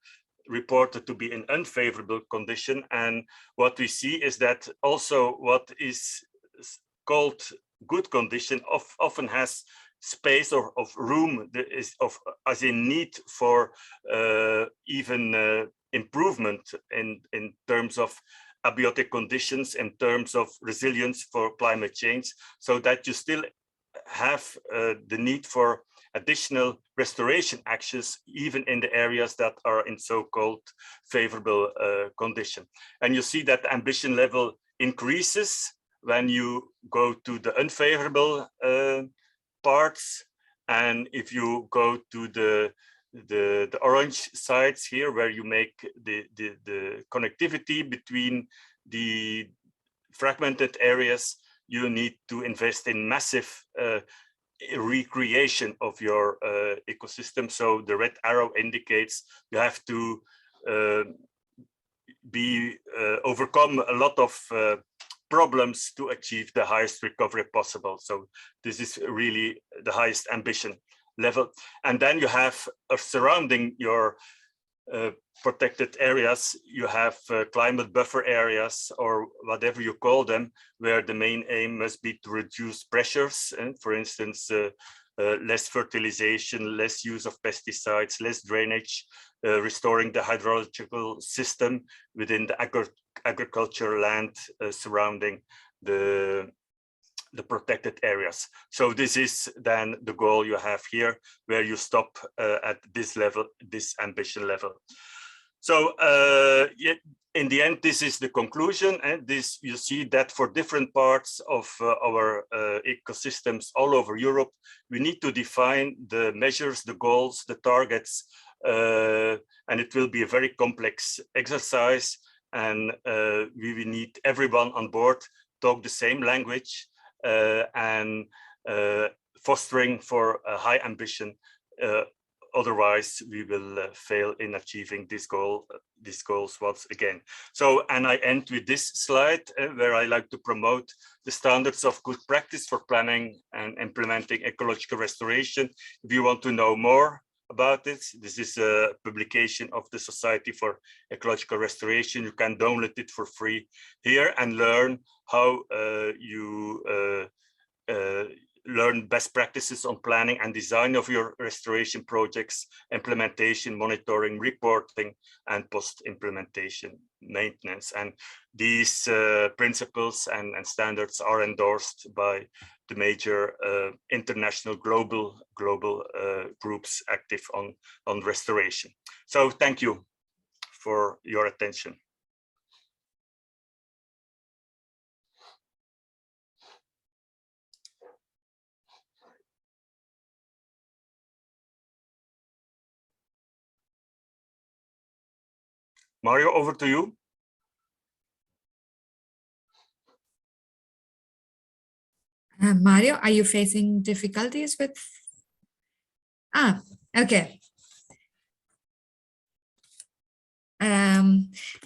reported to be in unfavorable condition. And what we see is that also what is called good condition often has space or of room that is as in need for even improvement in terms of abiotic conditions, in terms of resilience for climate change, so that you still have the need for additional restoration actions, even in the areas that are in so-called favorable condition. And you see that the ambition level increases when you go to the unfavorable parts. And if you go to the orange sides here, where you make the connectivity between the fragmented areas, you need to invest in massive recreation of your ecosystem. So the red arrow indicates you have to overcome a lot of problems to achieve the highest recovery possible. So this is really the highest ambition level. And then you have surrounding your protected areas, you have climate buffer areas, or whatever you call them, where the main aim must be to reduce pressures. And for instance, less fertilization, less use of pesticides, less drainage, restoring the hydrological system within the agricultural land surrounding the protected areas. So this is then the goal you have here, where you stop at this level, this ambition level. So in the end, this is the conclusion, and this you see that for different parts of our ecosystems all over Europe, we need to define the measures, the goals, the targets, and it will be a very complex exercise, and we will need everyone on board talk the same language, and fostering for a high ambition. Otherwise, we will fail in achieving these goals once again. So, and I end with this slide where I like to promote the standards of good practice for planning and implementing ecological restoration. If you want to know more about it, this is a publication of the Society for Ecological Restoration. You can download it for free here and learn how you learn best practices on planning and design of your restoration projects, implementation, monitoring, reporting, and post-implementation maintenance. And these principles and standards are endorsed by the major international global groups active on restoration. So thank you for your attention. Mario, over to you. Mario, are you facing difficulties with? Okay.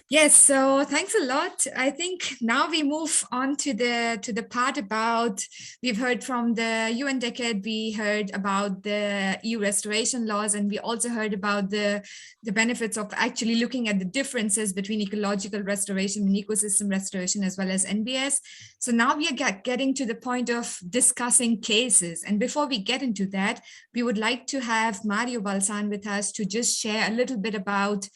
Yes, so thanks a lot. I think now we move on to the part about, we've heard from the UN Decade, we heard about the EU restoration laws, and we also heard about the benefits of actually looking at the differences between ecological restoration and ecosystem restoration, as well as NBS. So now we are getting to the point of discussing cases. And before we get into that, we would like to have Mario Balsan with us to just share a little bit about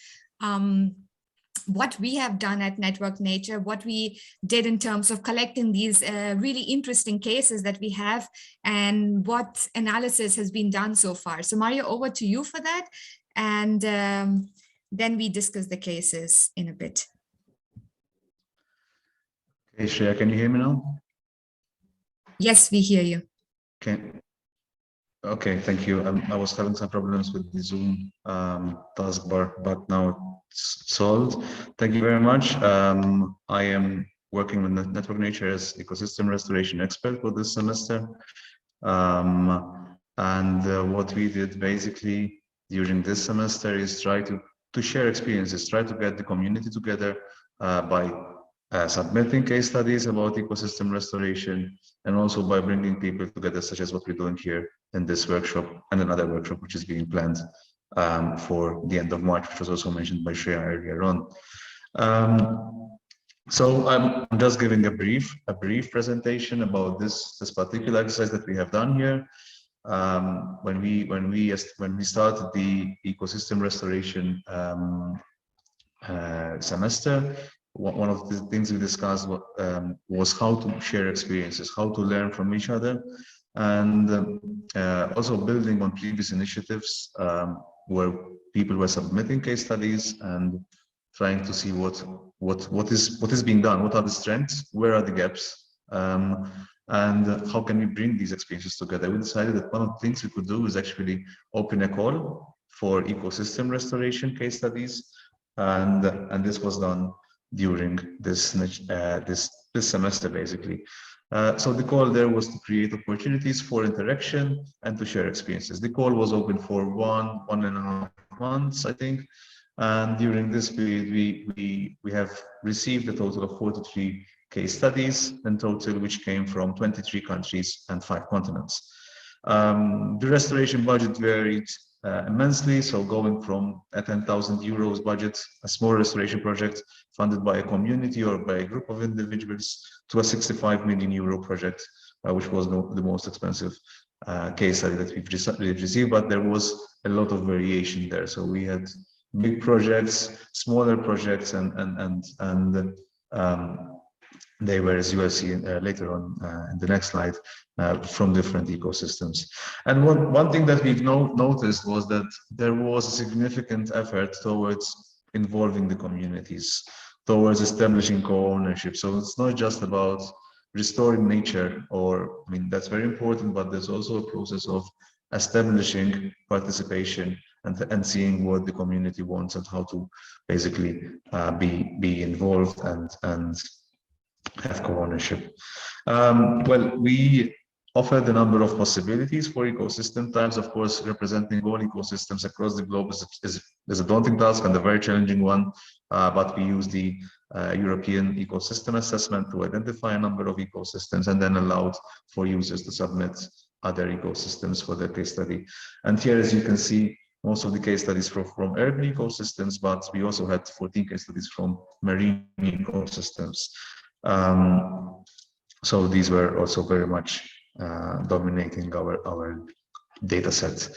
what we have done at NetworkNature, what we did in terms of collecting these really interesting cases that we have, and what analysis has been done so far. So Mario, over to you for that. And then we discuss the cases in a bit. Okay, Shreya, can you hear me now? Yes, we hear you. Okay, thank you. I was having some problems with the Zoom taskbar, but now solved. Thank you very much. I am working with NetworkNature as ecosystem restoration expert for this semester. What we did basically during this semester is try to share experiences, try to get the community together by submitting case studies about ecosystem restoration, and also by bringing people together, such as what we're doing here in this workshop and another workshop which is being planned for the end of March, which was also mentioned by Shreya earlier on. So I'm just giving a brief presentation about this particular exercise that we have done here. When we started the ecosystem restoration semester, one of the things we discussed was how to share experiences, how to learn from each other, and also building on previous initiatives where people were submitting case studies and trying to see what is being done, what are the strengths, where are the gaps, and how can we bring these experiences together. We decided that one of the things we could do is actually open a call for ecosystem restoration case studies, and this was done during this semester basically. So the call there was to create opportunities for interaction and to share experiences. The call was open for one and a half months, I think. And during this period, we have received a total of 43 case studies in total, which came from 23 countries and 5 continents. The restoration budget varied immensely, so going from a 10,000 euros budget, a small restoration project funded by a community or by a group of individuals, to a 65 million euro project, which was the most expensive case study that we've received, but there was a lot of variation there. So we had big projects, smaller projects, and they were, as you will see later on in the next slide, from different ecosystems. And one thing that we've noticed was that there was a significant effort towards involving the communities, towards establishing co-ownership. So it's not just about restoring nature, or, I mean, that's very important, but there's also a process of establishing participation and seeing what the community wants and how to basically be involved and have co-ownership. Well, we offer the number of possibilities for ecosystem types. Of course, representing all ecosystems across the globe is a daunting task and a very challenging one, but we use the European ecosystem assessment to identify a number of ecosystems and then allowed for users to submit other ecosystems for their case study. And here, as you can see, most of the case studies from urban ecosystems, but we also had 14 case studies from marine ecosystems. So these were also very much dominating our data set.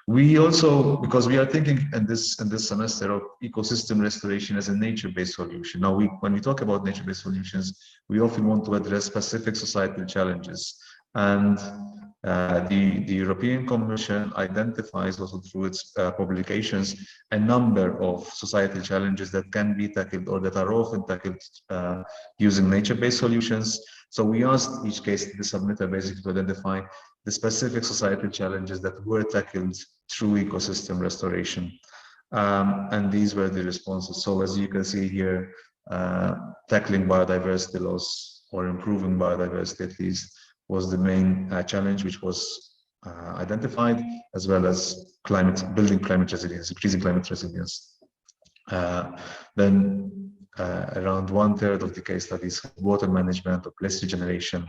We also, because we are thinking in this semester of ecosystem restoration as a nature-based solution. Now, when we talk about nature-based solutions, we often want to address specific societal challenges. And the European Commission identifies also through its publications a number of societal challenges that can be tackled or that are often tackled using nature-based solutions. So we asked each case, the submitter basically to identify the specific societal challenges that were tackled through ecosystem restoration. And these were the responses. So as you can see here, tackling biodiversity loss or improving biodiversity at least was the main challenge which was identified, as well as building climate resilience, increasing climate resilience. Then around 1/3 of the case studies, water management or waste regeneration,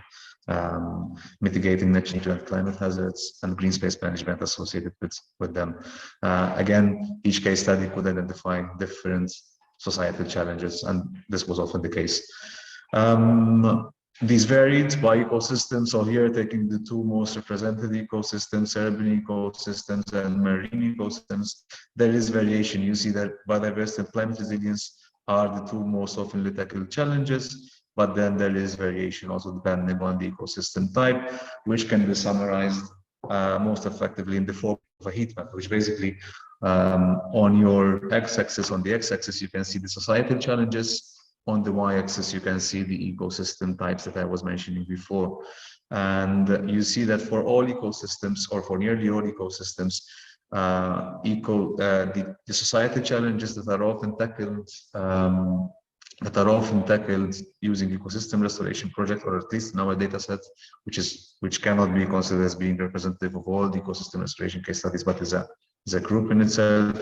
mitigating nature and climate hazards, and green space management associated with them. Again, each case study could identify different societal challenges, and this was often the case. These varied by ecosystem. So here, taking the 2 most represented ecosystems, urban ecosystems and marine ecosystems, there is variation. You see that biodiversity and climate resilience are the 2 most often tackled challenges, but then there is variation also depending on the ecosystem type, which can be summarized most effectively in the form of a heat map, which basically on your x-axis, on the x-axis, you can see the societal challenges. On the y-axis, you can see the ecosystem types that I was mentioning before. And you see that for all ecosystems, or for nearly all ecosystems, the societal challenges that are often tackled using ecosystem restoration project, or at least in our data set, which cannot be considered as being representative of all the ecosystem restoration case studies, but is a group in itself.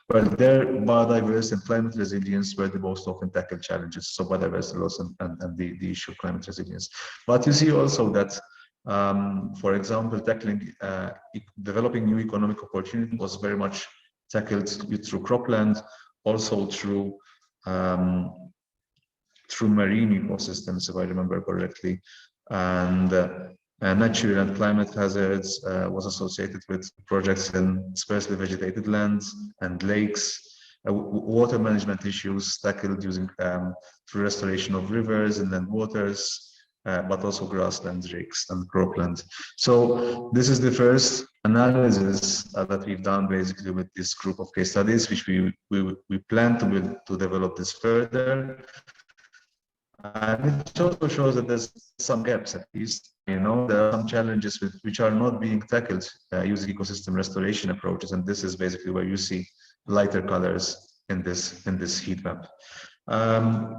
But there, biodiversity and climate resilience were the most often tackled challenges. So biodiversity loss and the issue of climate resilience. But you see also that, for example, developing new economic opportunity was very much tackled through cropland, also through marine ecosystems, if I remember correctly, and natural and climate hazards was associated with projects in sparsely vegetated lands and lakes, water management issues tackled using through restoration of rivers and then waters, but also grasslands, rigs, and cropland. So this is the first analysis that we've done basically with this group of case studies, which we plan to develop this further. And it also shows that there's some gaps, at least, there are some challenges which are not being tackled using ecosystem restoration approaches. And this is basically where you see lighter colors in this heat map.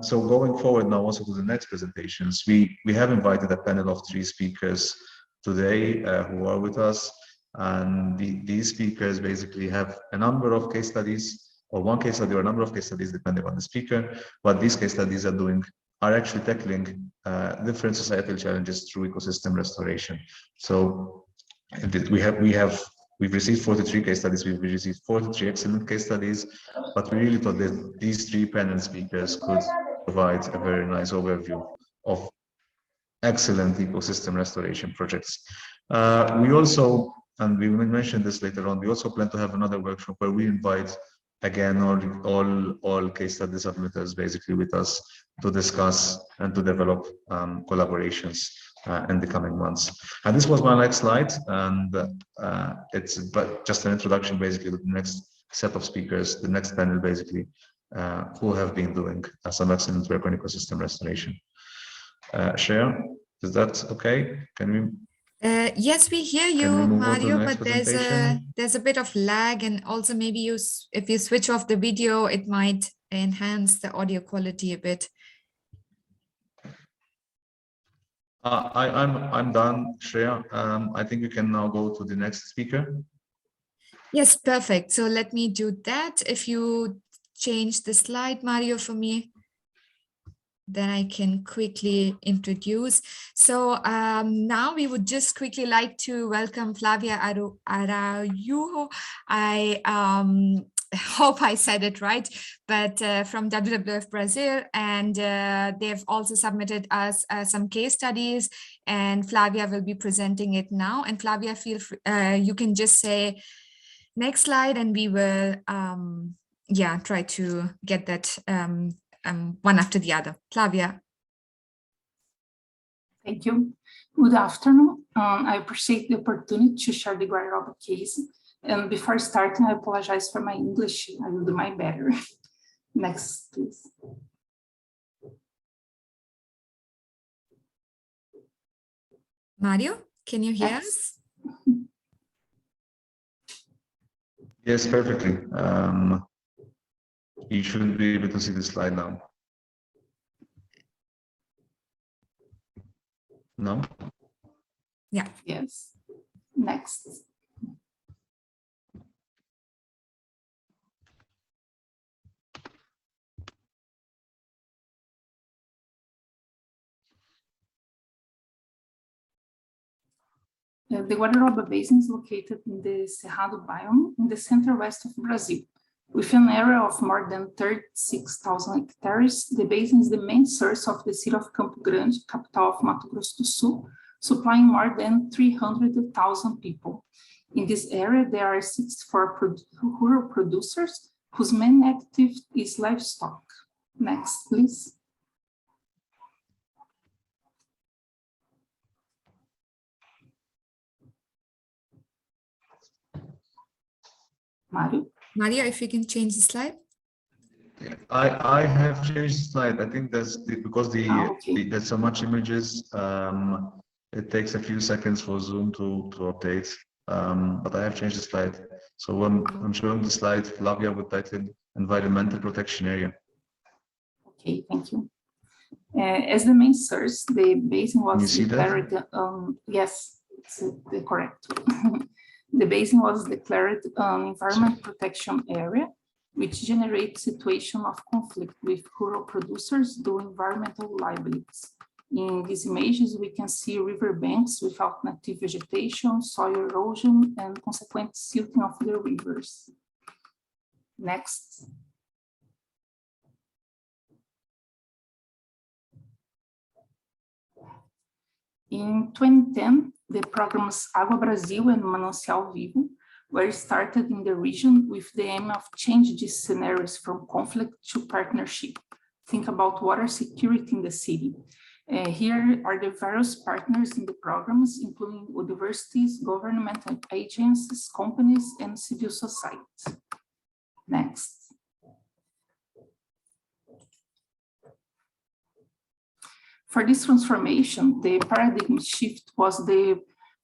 So going forward now also to the next presentations, we have invited a panel of 3 speakers today who are with us. And these speakers basically have a number of case studies, or one case study or a number of case studies depending on the speaker. But these case studies are actually tackling different societal challenges through ecosystem restoration. So we've received 43 case studies, we've received 43 excellent case studies, but we really thought that these 3 panel speakers could provide a very nice overview of excellent ecosystem restoration projects. We also, and we will mention this later on, we also plan to have another workshop where we invite again all case study submitters basically with us to discuss and to develop collaborations in the coming months. And this was my next slide, and it's just an introduction basically to the next set of speakers, the next panel basically, who have been doing some excellent work on ecosystem restoration. Shreya, is that okay? Can we? Yes, we hear you, Mario, but there's a bit of lag, and also maybe if you switch off the video, it might enhance the audio quality a bit. I'm done, Shreya. I think we can now go to the next speaker. Yes, perfect. So let me do that. If you change the slide, Mario, for me, then I can quickly introduce. So now we would just quickly like to welcome Flavia Araujo. I hope I said it right, but from WWF Brazil, and they've also submitted us some case studies, and Flavia will be presenting it now. And Flavia, feel free, you can just say next slide, and we will try to get that one after the other. Flavia. Thank you. Good afternoon. I appreciate the opportunity to share the Guararaba case. And before starting, I apologize for my English. I will do my better. Next, please. Mario, can you hear us? Yes, perfectly. You should be able to see the slide now. No? Yeah. Yes. Next. The Guararaba Basin is located in the Cerrado biome in the center-west of Brazil. With an area of more than 36,000 hectares, the basin is the main source of the city of Campo Grande, capital of Mato Grosso do Sul, supplying more than 300,000 people. In this area, there are 64 rural producers whose main activity is livestock. Next, please. Mario, if you can change the slide. I have changed the slide. I think that's because there's so much images. It takes a few seconds for Zoom to update. But I have changed the slide. So I'm showing the slide, Flavia, with title Environmental Protection Area. Okay, thank you. As the main source, the basin was declared, yes, it's correct. The basin was declared environment protection area, which generates situation of conflict with rural producers due environmental liabilities. In these images, we can see river banks without native vegetation, soil erosion, and consequent silting of the rivers. Next. In 2010, the programs Água Brasil and Manancial Vivo were started in the region with the aim of changing these scenarios from conflict to partnership. Think about water security in the city. Here are the various partners in the programs, including universities, governmental agencies, companies, and civil society. Next. For this transformation, the paradigm shift was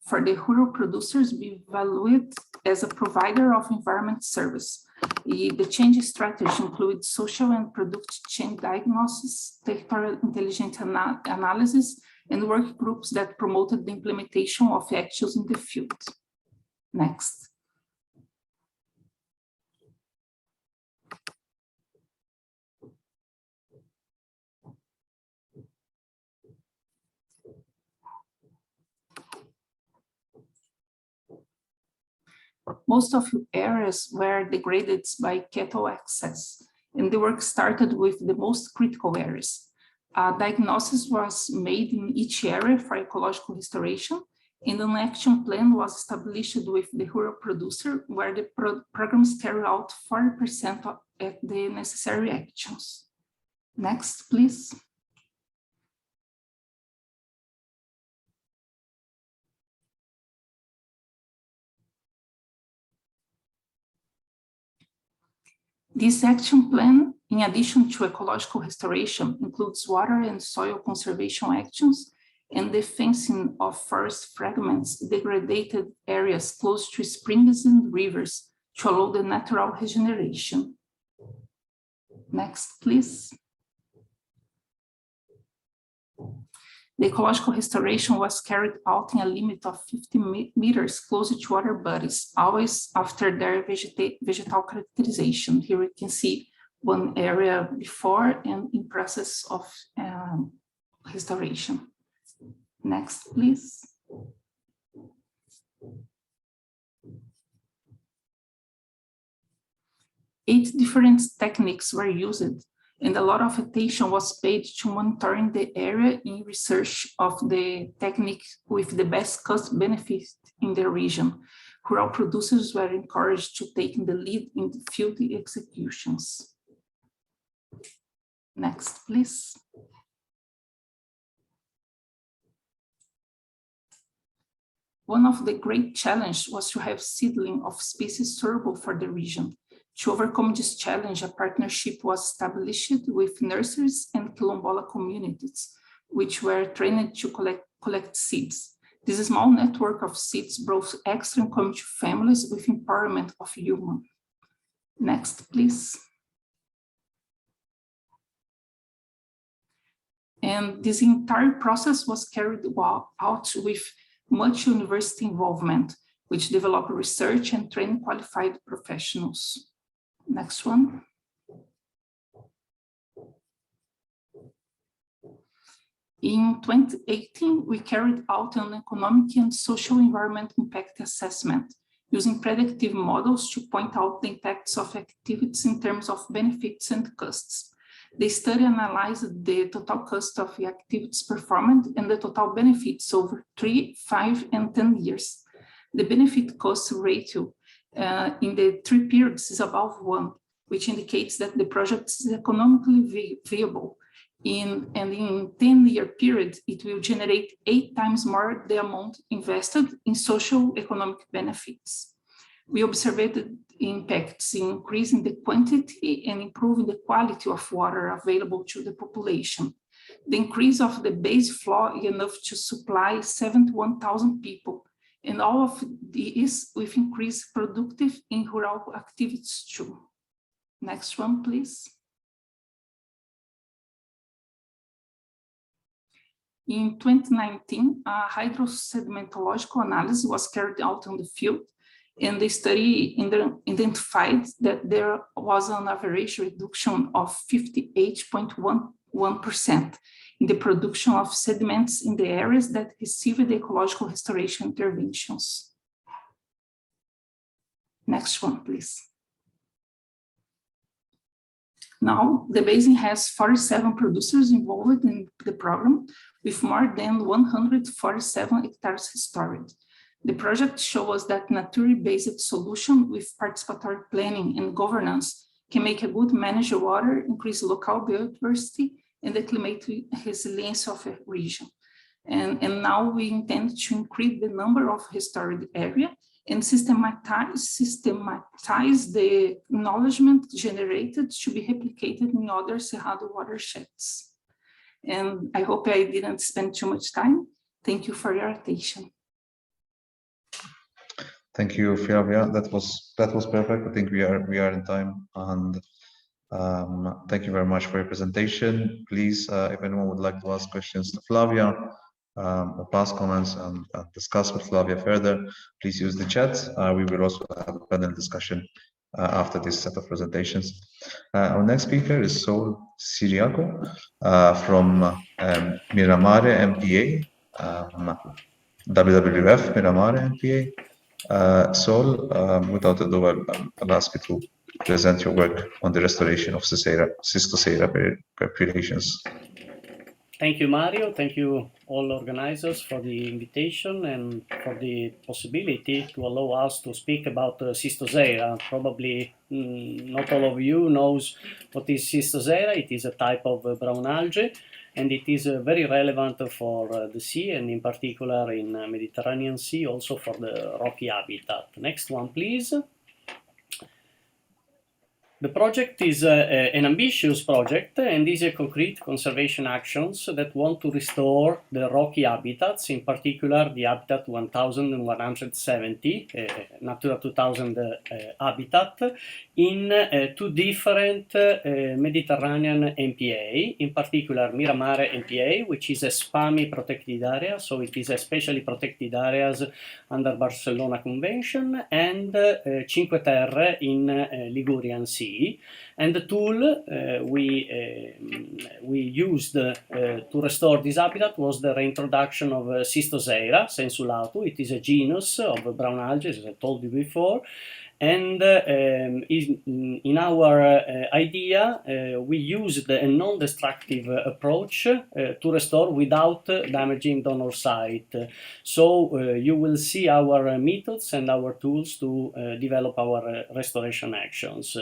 for the rural producers be valued as a provider of environment service. The change strategy includes social and product chain diagnosis, territorial intelligence analysis, and work groups that promoted the implementation of actions in the field. Next. Most of the areas were degraded by cattle access, and the work started with the most critical areas. A diagnosis was made in each area for ecological restoration, and an action plan was established with the rural producer, where the programs carry out 40% of the necessary actions. Next, please. This action plan, in addition to ecological restoration, includes water and soil conservation actions and the fencing of forest fragments, degraded areas close to springs and rivers to allow the natural regeneration. Next, please. The ecological restoration was carried out in a limit of 50 meters closer to water bodies, always after their vegetal characterization. Here we can see one area before and in process of restoration. Next, please. Eight different techniques were used, and a lot of attention was paid to monitoring the area in research of the technique with the best cost benefit in the region. Rural producers were encouraged to take the lead in the field executions. Next, please. One of the great challenges was to have seedling of species suitable for the region. To overcome this challenge, a partnership was established with nurseries and quilombola communities, which were trained to collect seeds. This small network of seeds brought extra income to families with empowerment of humans. Next, please. And this entire process was carried out with much university involvement, which developed research and trained qualified professionals. Next one. In 2018, we carried out an economic and social environment impact assessment using predictive models to point out the impacts of activities in terms of benefits and costs. The study analyzed the total cost of the activities performed and the total benefits over 3, 5, and 10 years. The benefit cost ratio in the 3 periods is above 1, which indicates that the project is economically viable. And in 10-year period, it will generate 8 times more the amount invested in social economic benefits. We observed impacts in increasing the quantity and improving the quality of water available to the population. The increase of the base flow enough to supply 71,000 people, And all of these with increased productive in rural activities too. Next one, please. In 2019, a hydrosedimentological analysis was carried out on the field, and the study identified that there was an average reduction of 58.11% in the production of sediments in the areas that received the ecological restoration interventions. Next one, please. Now, the basin has 47 producers involved in the program, with more than 147 hectares restored. The project shows us that nature-based solution with participatory planning and governance can make a good manage water, increase local biodiversity, and the climatic resilience of a region. And now we intend to increase the number of restored area and systematize the acknowledgement generated to be replicated in other Cerrado watersheds. And I hope I didn't spend too much time. Thank you for your attention. Thank you, Flavia. That was perfect. I think we are in time, and thank you very much for your presentation. Please, if anyone would like to ask questions to Flavia or pass comments and discuss with Flavia further, please use the chat. We will also have a panel discussion after this set of presentations. Our next speaker is Sol Siriaco from Miramare MPA, WWF Miramare MPA. Sol, without ado, I'll ask you to present your work on the restoration of Cystoceira populations. Thank you, Mario. Thank you, all organizers, for the invitation and for the possibility to allow us to speak about Cystoceira. Probably not all of you knows what is Cystoceira. It is a type of brown algae, and it is very relevant for the sea, and in particular in Mediterranean Sea, also for the rocky habitat. Next one, please. The project is an ambitious project and is a concrete conservation actions that want to restore the rocky habitats, in particular the habitat 1170, Natura 2000 habitat, in two different Mediterranean MPA, in particular Miramare MPA, which is a SPAMI protected area, so it is especially protected areas under Barcelona Convention, and Cinque Terre in Ligurian Sea. And the tool we used to restore this habitat was the reintroduction of Cystoceira sensulatum. It is a genus of brown algae, as I told you before. And in our idea, we used a non-destructive approach to restore without damaging donor site. So you will see our methods and our tools to develop our restoration actions.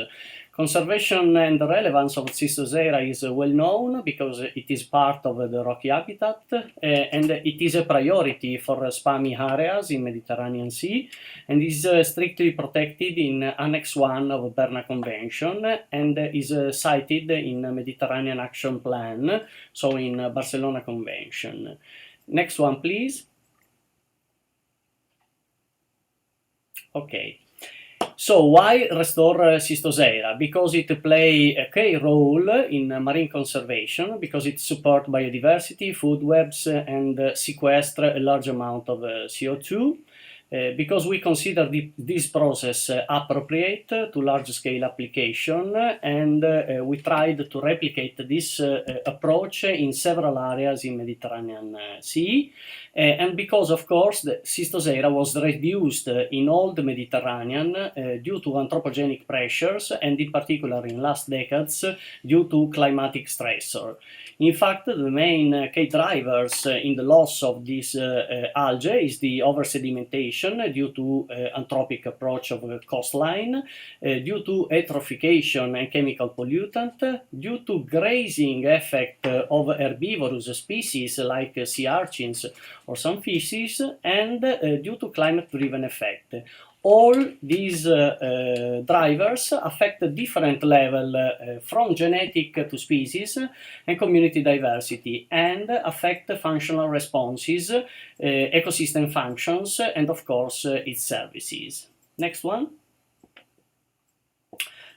Conservation and the relevance of Cystoceira is well known because it is part of the rocky habitat and it is a priority for SPAMI areas in Mediterranean Sea and is strictly protected in Annex 1 of Berna Convention and is cited in Mediterranean Action Plan, so in Barcelona Convention. Next one, please. Okay. So why restore Cystoceira? Because it plays a key role in marine conservation, because it supports biodiversity, food webs, and sequester a large amount of CO2. Because we consider this process appropriate to large-scale application, and we tried to replicate this approach in several areas in Mediterranean Sea, and because, of course, the Cystoceira was reduced in all the Mediterranean due to anthropogenic pressures, and in particular in last decades due to climatic stressor. In fact, the main key drivers in the loss of this algae is the over-sedimentation due to anthropic approach of coastline, due to eutrophication and chemical pollutant, due to grazing effect of herbivorous species like sea urchins or some fishes, and due to climate-driven effect. all these drivers affect a different level from genetic to species and community diversity, and affect functional responses, ecosystem functions, and of course its services. Next one.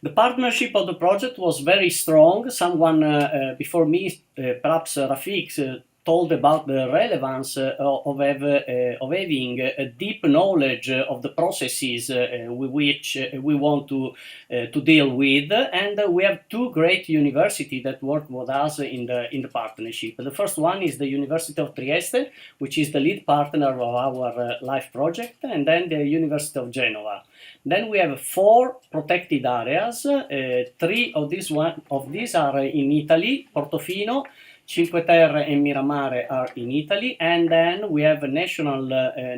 The partnership of the project was very strong. Someone before me, perhaps Rafik, told about the relevance of having a deep knowledge of the processes with which we want to deal with, and we have two great universities that work with us in the partnership. The first one is the University of Trieste, which is the lead partner of our LIFE project, and then the University of Genoa. Then we have 4 protected areas. 3 of these are in Italy: Portofino, Cinque Terre and Miramare are in Italy, and then we have a national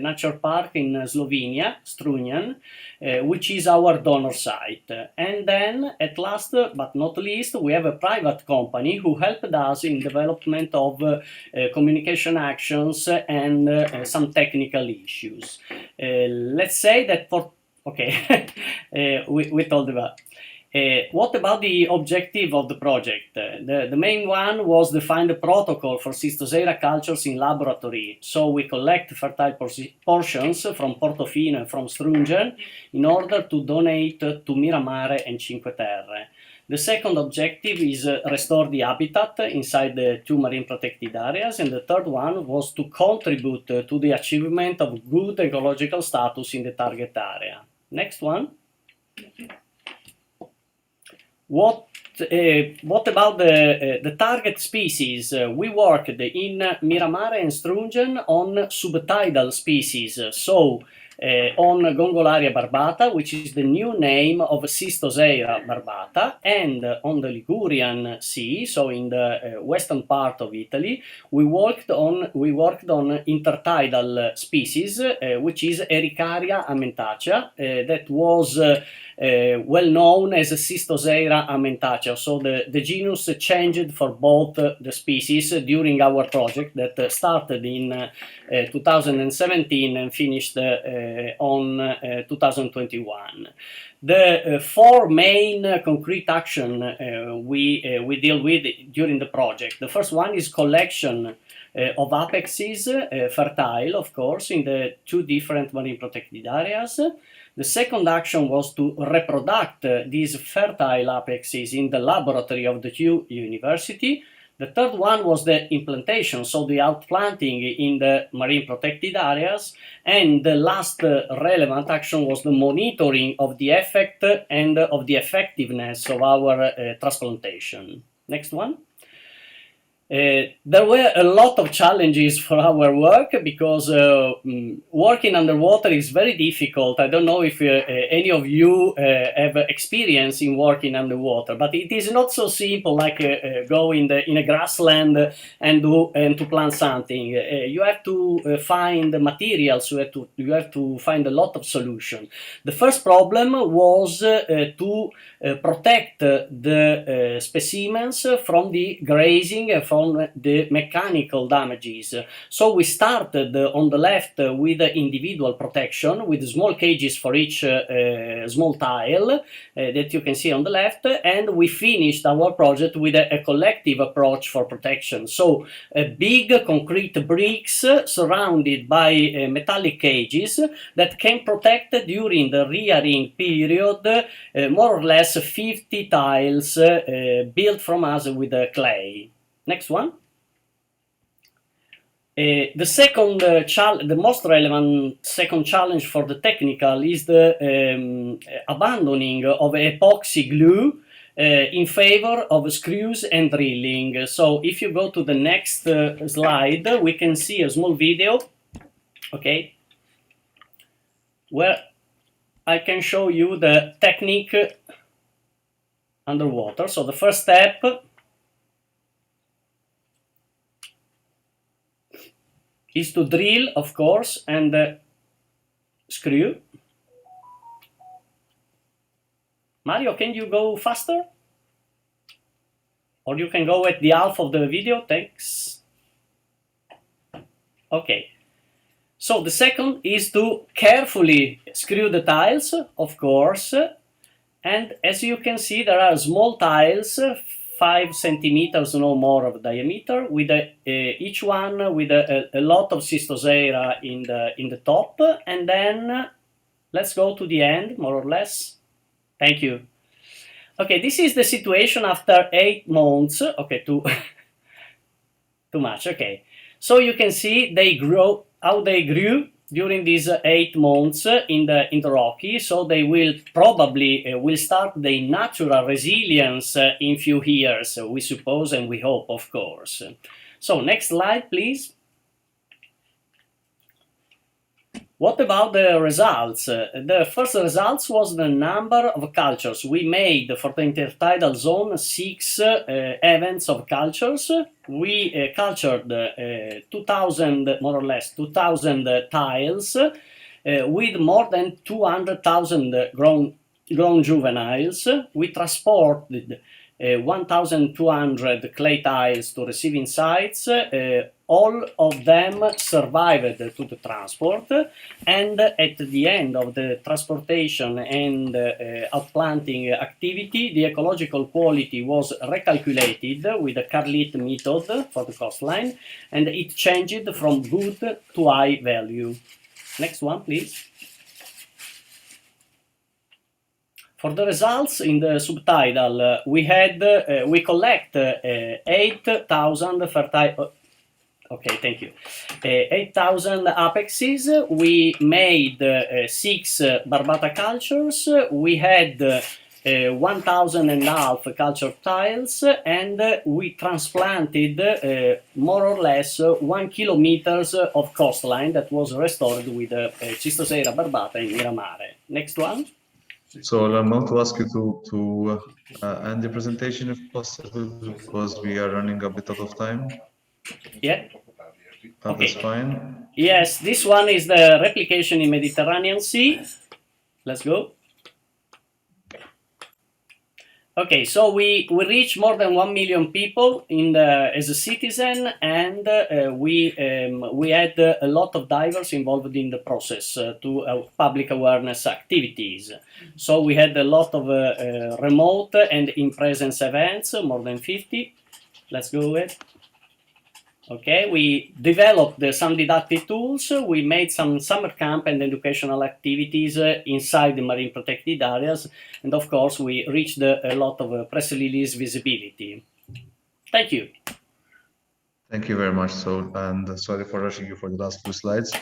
nature park in Slovenia, Strunjan, which is our donor site. And then, at last but not least, we have a private company who helped us in development of communication actions and some technical issues. Let's say that for we told about. What about the objective of the project? The main one was to find a protocol for Cystoxera cultures in laboratory. So we collect fertile portions from Portofino and from Strunjan in order to donate to Miramare and Cinque Terre. The second objective is restore the habitat inside the 2 marine protected areas, and the third one was to contribute to the achievement of good ecological status in the target area. Next one. What about the target species? We worked in Miramare and Strunjan on subtidal species, so on Gongolaria barbata, which is the new name of Cystoxera barbata, and on the Ligurian Sea, so in the western part of Italy, we worked on intertidal species, which is Ericaria amentacea, that was well known as Cystoxera amentacea. So the genus changed for both the species during our project that started in 2017 and finished on 2021. The 4 main concrete action we deal with during the project. The first one is collection of apexes, fertile, of course, in the 2 different marine protected areas. The second action was to reproduce these fertile apexes in the laboratory of the university. The third one was the implantation, so the outplanting in the marine protected areas. And the last relevant action was the monitoring of the effect and of the effectiveness of our transplantation. Next one. There were a lot of challenges for our work because working underwater is very difficult. I don't know if any of you have experience in working underwater, but it is not so simple like go in a grassland and to plant something. You have to find materials. You have to find a lot of solutions. The first problem was to protect the specimens from the grazing and from the mechanical damages. So we started on the left with individual protection with small cages for each small tile that you can see on the left, and we finished our project with a collective approach for protection. So big concrete bricks surrounded by metallic cages that can protect during the rearing period more or less 50 tiles built from us with clay. Next one. The second the most relevant second challenge for the technical is the abandoning of epoxy glue in favor of screws and drilling. So if you go to the next slide, we can see a small video, okay, where I can show you the technique underwater. So the first step is to drill, of course, and screw. Mario, can you go faster? Or you can go at the half of the video, thanks. Okay. So the second is to carefully screw the tiles, of course. And as you can see, there are small tiles, 5 centimeters, no more of diameter, with each one with a lot of Cystoxera in the top. And then let's go to the end, more or less. Thank you. Okay, this is the situation after 8 months. Okay, too much. Okay, so you can see how they grew during these 8 months in the Rocky. So they will probably will start their natural resilience in few years, we suppose and we hope, of course. So next slide, please. What about the results? The first results was the number of cultures. We made for the intertidal zone 6 events of cultures. We cultured 2,000, more or less, 2,000 tiles with more than 200,000 grown juveniles. We transported 1,200 clay tiles to receiving sites. All of them survived to the transport, and at the end of the transportation and outplanting activity, the ecological quality was recalculated with the Carlit method for the coastline, and it changed from good to high value. Next one, please. For the results in the subtidal, we collect 8,000 fertile. Okay, thank you. 8,000 apexes. We made 6 barbata cultures. We had 1,500 culture tiles, and we transplanted more or less 1 kilometer of coastline that was restored with Cystoxera barbata in Miramare. Next one. So I'm going to ask you to end the presentation if possible, because we are running a bit out of time. Yeah. That is fine. Yes, this one is the replication in Mediterranean Sea. Let's go. Okay, so we reach more than 1 million people as a citizen, and we had a lot of divers involved in the process to public awareness activities. So we had a lot of remote and in-presence events, more than 50. Let's go ahead. Okay, we developed some didactic tools. We made some summer camp and educational activities inside the marine protected areas. And of course, we reached a lot of press release visibility. Thank you. Thank you very much. So, and sorry for rushing you for the last few slides.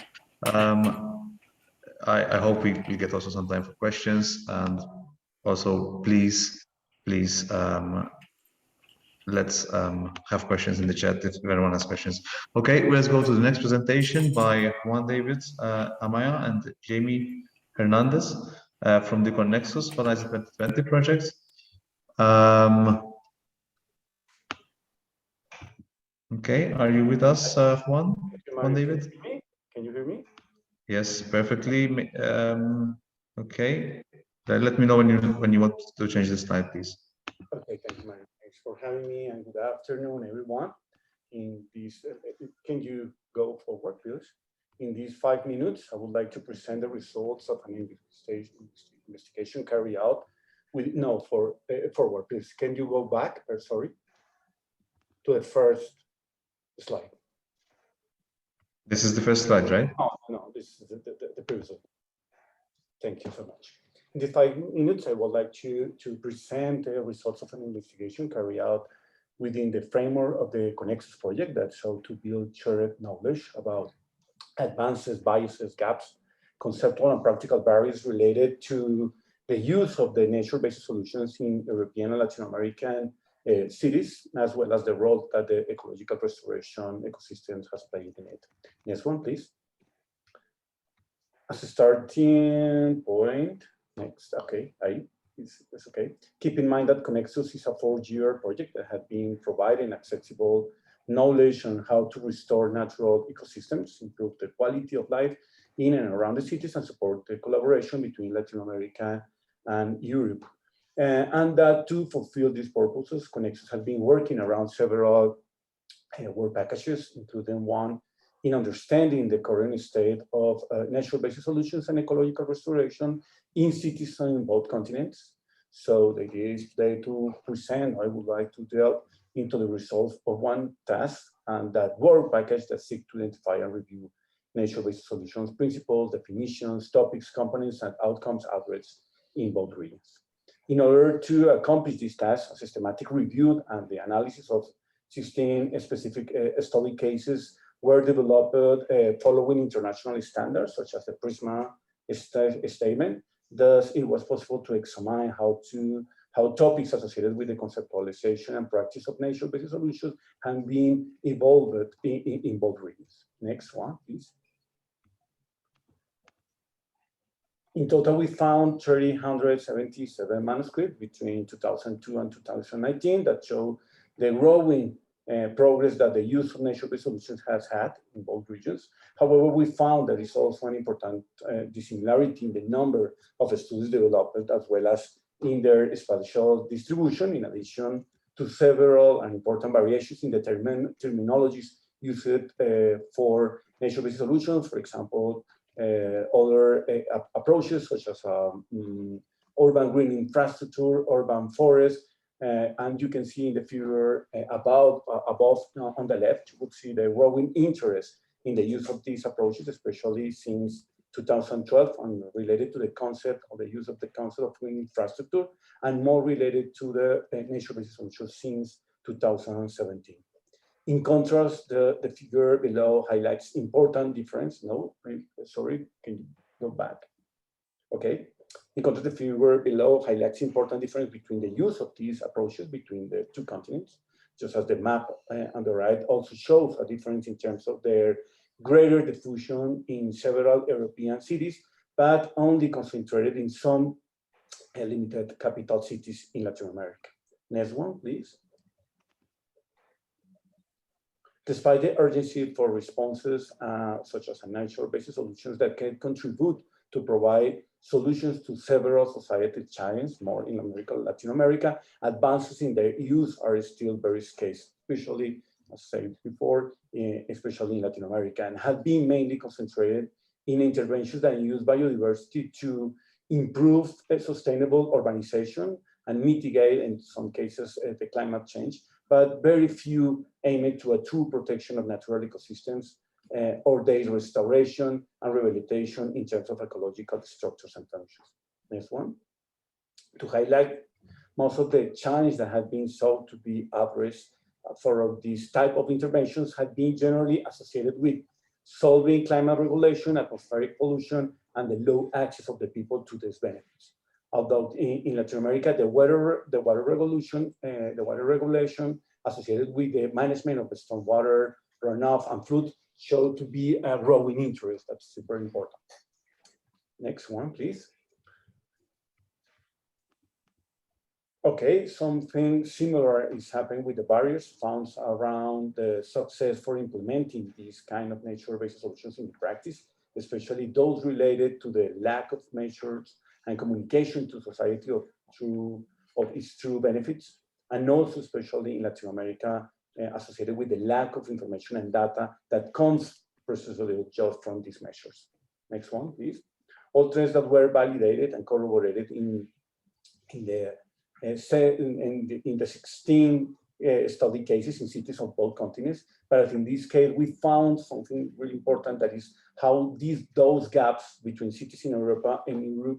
I hope we get also some time for questions, and also please let's have questions in the chat if everyone has questions. Okay, let's go to the next presentation by Juan David Amaya and Jamie Hernandez from the Connexus Horizon 2020 project. Okay, are you with us, Juan David? Can you hear me? Yes, perfectly. Okay, let me know when you want to change the slide, please. Okay, thank you, Mario. Thanks for having me, and good afternoon, everyone. In these, can you go forward, please? In these 5 minutes, I would like to present the results of an investigation carried out with, forward, please. Can you go back, sorry, to the first slide? This is the first slide, right? Oh, no, this is the previous one. Thank you so much. In these 5 minutes, I would like to present the results of an investigation carried out within the framework of the Connexus project that sought to build shared knowledge about advances, biases, gaps, conceptual and practical barriers related to the use of the nature-based solutions in European and Latin American cities, as well as the role that the ecological restoration ecosystems has played in it. Next one, please. As a starting point, next, okay, it's okay. Keep in mind that Connexus is a 4-year project that has been providing accessible knowledge on how to restore natural ecosystems, improve the quality of life in and around the cities, and support the collaboration between Latin America and Europe. And that to fulfill these purposes, Connexus has been working around several work packages, including one in understanding the current state of nature-based solutions and ecological restoration in cities on both continents. So the idea is today to present, I would like to delve into the results of one task and that work package that seeks to identify and review nature-based solutions, principles, definitions, topics, components, and outcomes addressed in both regions. In order to accomplish this task, a systematic review and the analysis of 16 specific study cases were developed following international standards, such as the PRISMA statement. Thus, it was possible to examine how topics associated with the conceptualization and practice of nature-based solutions have been evolved in both regions. Next one, please. In total, we found 377 manuscripts between 2002 and 2019 that show the growing progress that the use of nature-based solutions has had in both regions. However, we found there is also an important dissimilarity in the number of studies developed as well as in their spatial distribution, in addition to several and important variations in the terminologies used for nature-based solutions. For example, other approaches such as urban green infrastructure, urban forest, and you can see in the figure above on the left, you would see the growing interest in the use of these approaches, especially since 2012, and related to the concept of the use of the concept of green infrastructure, and more related to the nature-based solutions since 2017. In contrast, the figure below highlights important difference. No, sorry, can you go back? Okay. In contrast, the figure below highlights important difference between the use of these approaches between the two continents, just as the map on the right also shows a difference in terms of their greater diffusion in several European cities, but only concentrated in some limited capital cities in Latin America. Next one, please. Despite the urgency for responses, such as nature-based solutions that can contribute to provide solutions to several societal challenges, more in Latin America, advances in their use are still very scarce, especially, as said before, especially in Latin America, and have been mainly concentrated in interventions that use biodiversity to improve sustainable urbanization and mitigate, in some cases, the climate change, but very few aim to a true protection of natural ecosystems or their restoration and rehabilitation in terms of ecological structures and functions. Next one. To highlight most of the challenges that have been sought to be addressed for these type of interventions have been generally associated with solving climate regulation, atmospheric pollution, and the low access of the people to these benefits. Although in Latin America, the water regulation associated with the management of the stormwater, runoff, and flood showed to be a growing interest. That's super important. Next one, please. Okay, something similar is happening with the barriers found around the success for implementing these kind of nature-based solutions in practice, especially those related to the lack of measures and communication to society of its true benefits, and also especially in Latin America, associated with the lack of information and data that comes precisely just from these measures. Next one, please. All trends that were validated and corroborated in the 16 study cases in cities of both continents, but in this case, we found something really important, that is how those gaps between cities in Europe and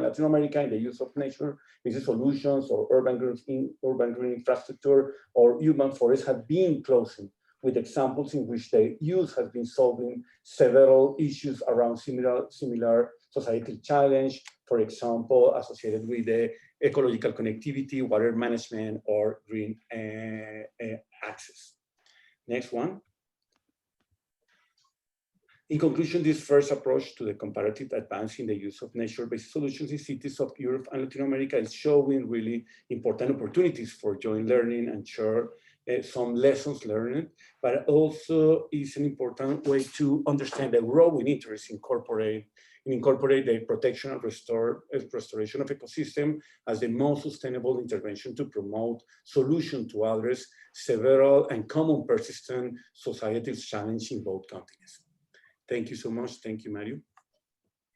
Latin America in the use of nature-based solutions or urban green infrastructure or urban forests have been closing, with examples in which the use has been solving several issues around similar societal challenge, for example, associated with the ecological connectivity, water management, or green access. Next one. In conclusion, this first approach to the comparative advance in the use of nature-based solutions in cities of Europe and Latin America is showing really important opportunities for joint learning and shared some lessons learned, but also is an important way to understand the growing interest in incorporate the protection and restoration of ecosystem as the most sustainable intervention to promote solutions to address several and common persistent societal challenges in both continents. Thank you so much. Thank you, Mario.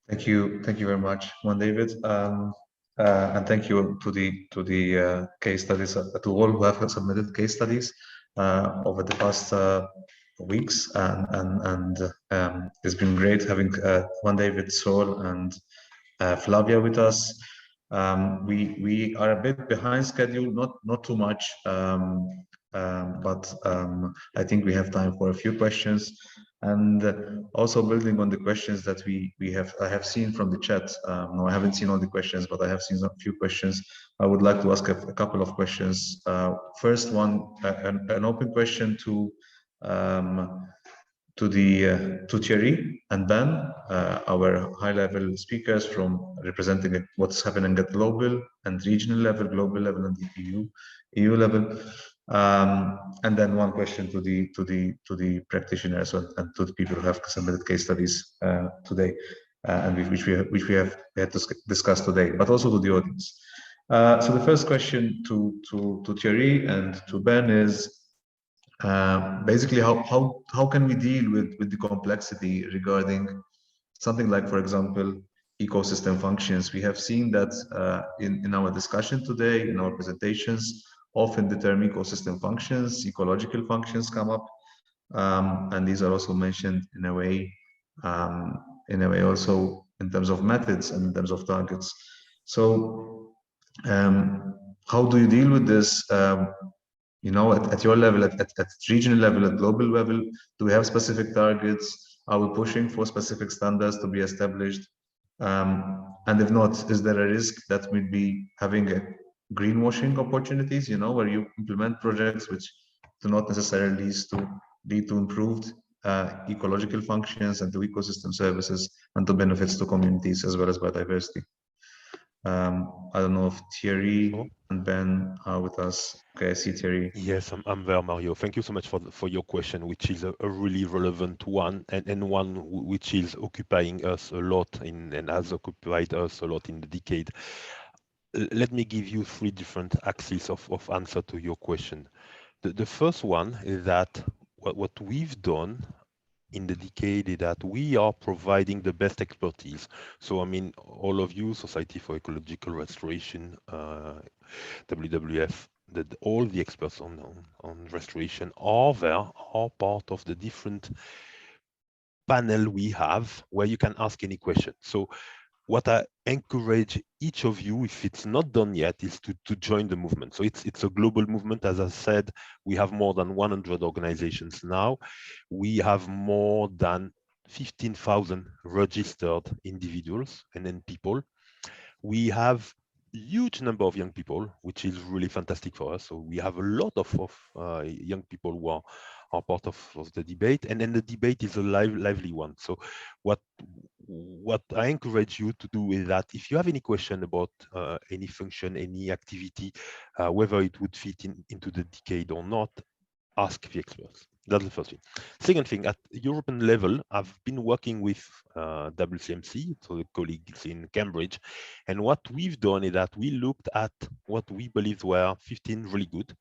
Thank you very much, Juan David, and thank you to the case studies, to all who have submitted case studies over the past weeks, and it's been great having Juan David, Sol, and Flavia with us. We are a bit behind schedule, not too much, but I think we have time for a few questions. And also building on the questions that I have seen from the chat. No, I haven't seen all the questions, but I have seen a few questions. I would like to ask a couple of questions. First one, an open question to Thierry and Ben, our high-level speakers from representing what's happening at global and regional level, global level, and the EU level. And then one question to the practitioners and to the people who have submitted case studies today, and which we have had to discuss today, but also to the audience. So the first question to Thierry and to Ben is basically how can we deal with the complexity regarding something like, for example, ecosystem functions. We have seen that in our discussion today, in our presentations, often the term ecosystem functions, ecological functions come up, and these are also mentioned in a way also in terms of methods and in terms of targets. So how do you deal with this? You know, at your level, at regional level, at global level, do we have specific targets? Are we pushing for specific standards to be established? And if not, is there a risk that we'd be having a greenwashing opportunities, you know, where you implement projects which do not necessarily lead to improved ecological functions and to ecosystem services and to benefits to communities as well as biodiversity? I don't know if Thierry and Ben are with us. Okay, I see Thierry. Yes, I'm there, Mario. Thank you so much for your question, which is a really relevant one, and one which is occupying us a lot and has occupied us a lot in the decade. Let me give you three different axes of answer to your question. The first one is that what we've done in the decade is that we are providing the best expertise. So, I mean, all of you, Society for Ecological Restoration, WWF, all the experts on restoration are there, are part of the different panel we have where you can ask any question. So what I encourage each of you, if it's not done yet, is to join the movement. So it's a global movement. As I said, we have more than 100 organizations now. We have more than 15,000 registered individuals and then people. We have a huge number of young people, which is really fantastic for us. So we have a lot of young people who are part of the debate, and then the debate is a lively one. So what I encourage you to do is that if you have any question about any function, any activity, whether it would fit into the decade or not, ask the experts. That's the first thing. Second thing, at European level, I've been working with WCMC, so the colleagues in Cambridge, and what we've done is that we looked at what we believed were 15 really good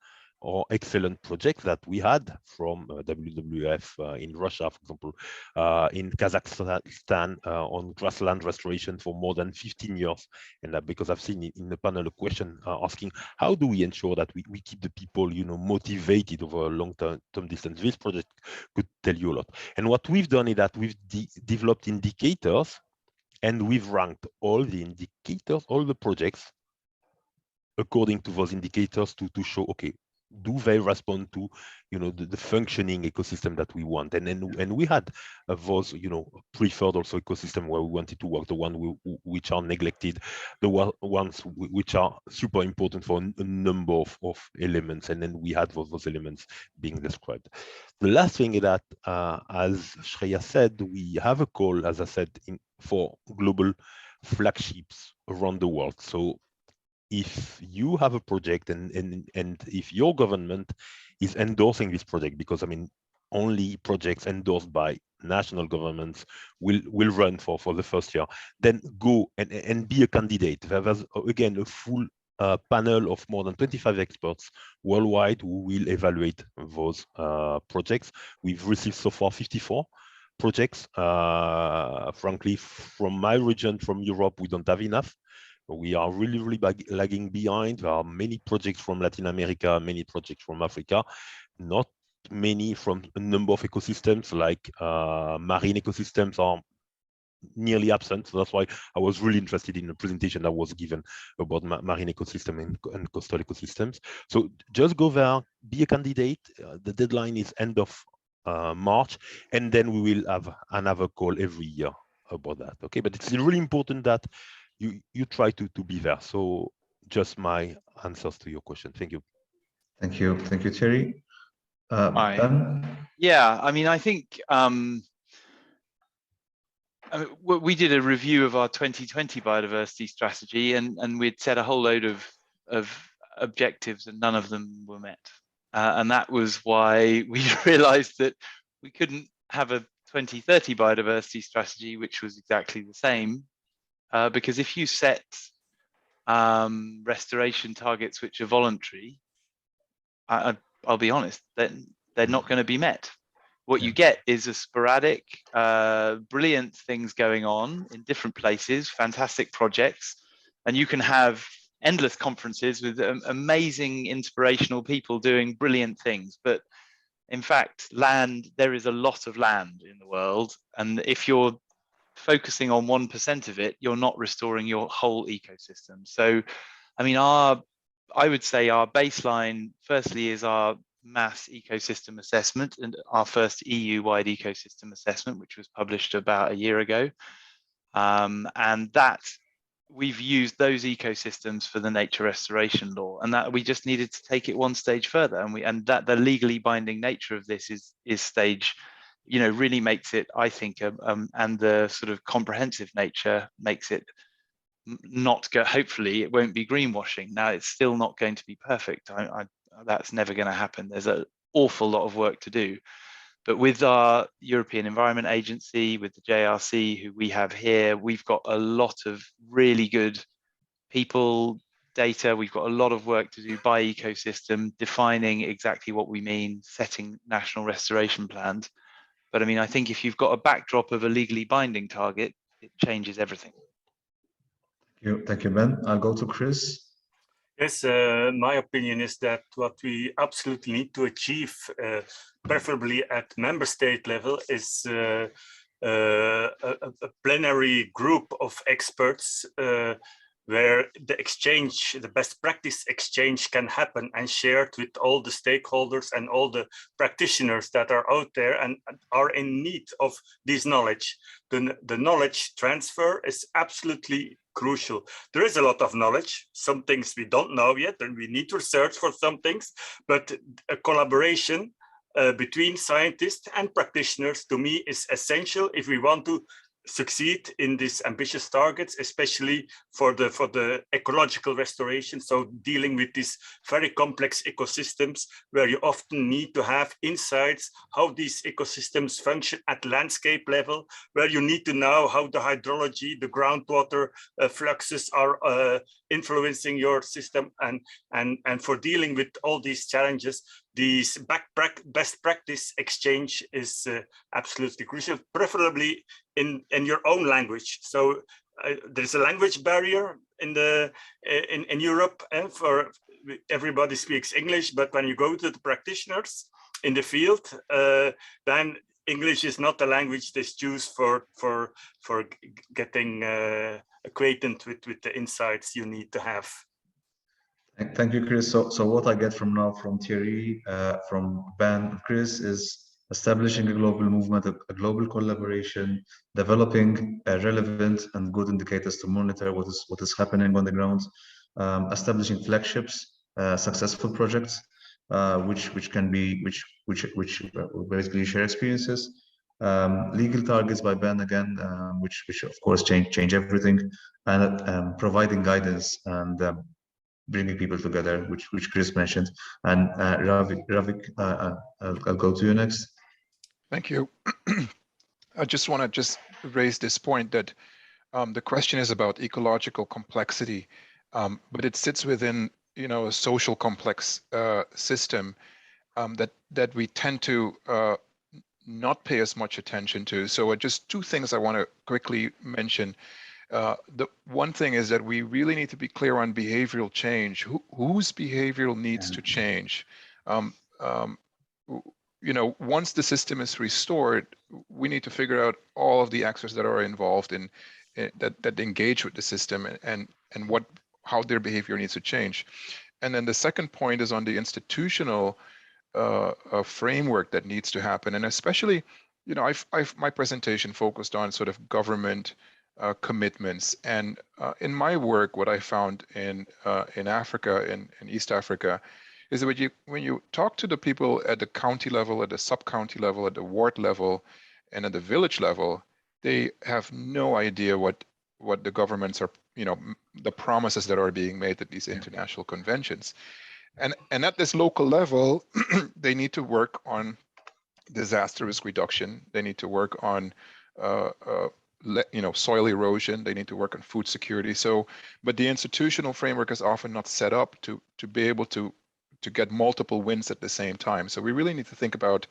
or excellent projects that we had from WWF in Russia, for example, in Kazakhstan on grassland restoration for more than 15 years. And because I've seen in the panel a question asking, how do we ensure that we keep the people, you know, motivated over a long-term distance? This project could tell you a lot. And what we've done is that we've developed indicators, and we've ranked all the indicators, all the projects, according to those indicators to show, okay, do they respond to, you know, the functioning ecosystem that we want? And we had those, you know, preferred also ecosystem where we wanted to work, the one which are neglected, the ones which are super important for a number of elements, and then we had those elements being described. The last thing is that, as Shreya said, we have a call, as I said, for global flagships around the world. So if you have a project and if your government is endorsing this project, because I mean, only projects endorsed by national governments will run for the first year, then go and be a candidate. There's again a full panel of more than 25 experts worldwide who will evaluate those projects. We've received so far 54 projects. Frankly, from my region, from Europe, we don't have enough. We are really lagging behind. There are many projects from Latin America, many projects from Africa, not many from a number of ecosystems, like marine ecosystems are nearly absent. So that's why I was really interested in the presentation that was given about marine ecosystem and coastal ecosystems. So just go there, be a candidate. The deadline is end of March, and then we will have another call every year about that. Okay, but it's really important that you try to be there. So just my answers to your question. Thank you. Thank you, Thierry. Ben? Yeah, I mean, I think we did a review of our 2020 biodiversity strategy, and we'd set a whole load of objectives, and none of them were met. And that was why we realized that we couldn't have a 2030 biodiversity strategy, which was exactly the same, because if you set restoration targets which are voluntary, I'll be honest, they're not going to be met. What you get is a sporadic, brilliant things going on in different places, fantastic projects, and you can have endless conferences with amazing, inspirational people doing brilliant things. But in fact, there is a lot of land in the world, and if you're focusing on 1% of it, you're not restoring your whole ecosystem. So, I mean, I would say our baseline, firstly, is our mass ecosystem assessment, and our first EU-wide ecosystem assessment, which was published about a year ago. And that we've used those ecosystems for the nature restoration law, and that we just needed to take it one stage further. And that the legally binding nature of this is stage, really makes it, I think, and the sort of comprehensive nature makes it not go. Hopefully, it won't be greenwashing. Now, it's still not going to be perfect. That's never going to happen. There's an awful lot of work to do. But with our European Environment Agency, with the JRC, who we have here, we've got a lot of really good people, data. We've got a lot of work to do by ecosystem, defining exactly what we mean, setting national restoration plans. But I mean, I think if you've got a backdrop of a legally binding target, it changes everything. Thank you, Ben. I'll go to Chris. Yes, my opinion is that what we absolutely need to achieve, preferably at member state level, is a plenary group of experts where the best practice exchange can happen and shared with all the stakeholders and all the practitioners that are out there and are in need of this knowledge. The knowledge transfer is absolutely crucial. There is a lot of knowledge, some things we don't know yet, and we need to research for some things, but a collaboration between scientists and practitioners, to me, is essential if we want to succeed in these ambitious targets, especially for the ecological restoration. So dealing with these very complex ecosystems where you often need to have insights how these ecosystems function at landscape level, where you need to know how the hydrology, the groundwater fluxes are influencing your system, and for dealing with all these challenges, these best practice exchange is absolutely crucial, preferably in your own language. So there's a language barrier in Europe, and for everybody speaks English, but when you go to the practitioners in the field, then English is not the language they choose for getting acquainted with the insights you need to have. Thank you, Chris. So what I get from Thierry, from Ben, Chris, is establishing a global movement, a global collaboration, developing relevant and good indicators to monitor what is happening on the ground, establishing flagships, successful projects, which basically share experiences, legal targets by Ben again, which of course change everything, and providing guidance and bringing people together, which Chris mentioned. And Ravik, I'll go to you next. Thank you. I just want to raise this point that the question is about ecological complexity, but it sits within, a social complex system that we tend to not pay as much attention to. So just two things I want to quickly mention. The one thing is that we really need to be clear on behavioral change. Whose behavioral needs to change? Once the system is restored, we need to figure out all of the actors that are involved in that engage with the system and how their behavior needs to change. And then the second point is on the institutional framework that needs to happen, and especially, my presentation focused on sort of government commitments, and in my work, what I found in Africa, in East Africa, is that when you talk to the people at the county level, at the sub-county level, at the ward level, and at the village level, they have no idea what the governments are, the promises that are being made at these international conventions. And at this local level, they need to work on disaster risk reduction. They need to work on, soil erosion. They need to work on food security. But the institutional framework is often not set up to be able to get multiple wins at the same time. So we really need to think about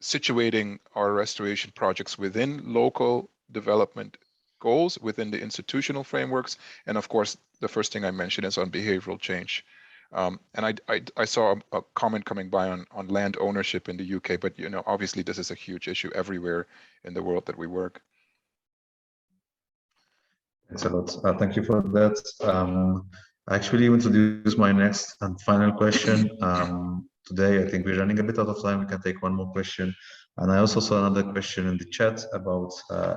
situating our restoration projects within local development goals, within the institutional frameworks, and of course, the first thing I mentioned is on behavioral change. And I saw a comment coming by on land ownership in the UK, but obviously this is a huge issue everywhere in the world that we work. Thanks a lot. Thank you for that. I actually introduce my next and final question. Today, I think we're running a bit out of time. We can take one more question. And I also saw another question in the chat about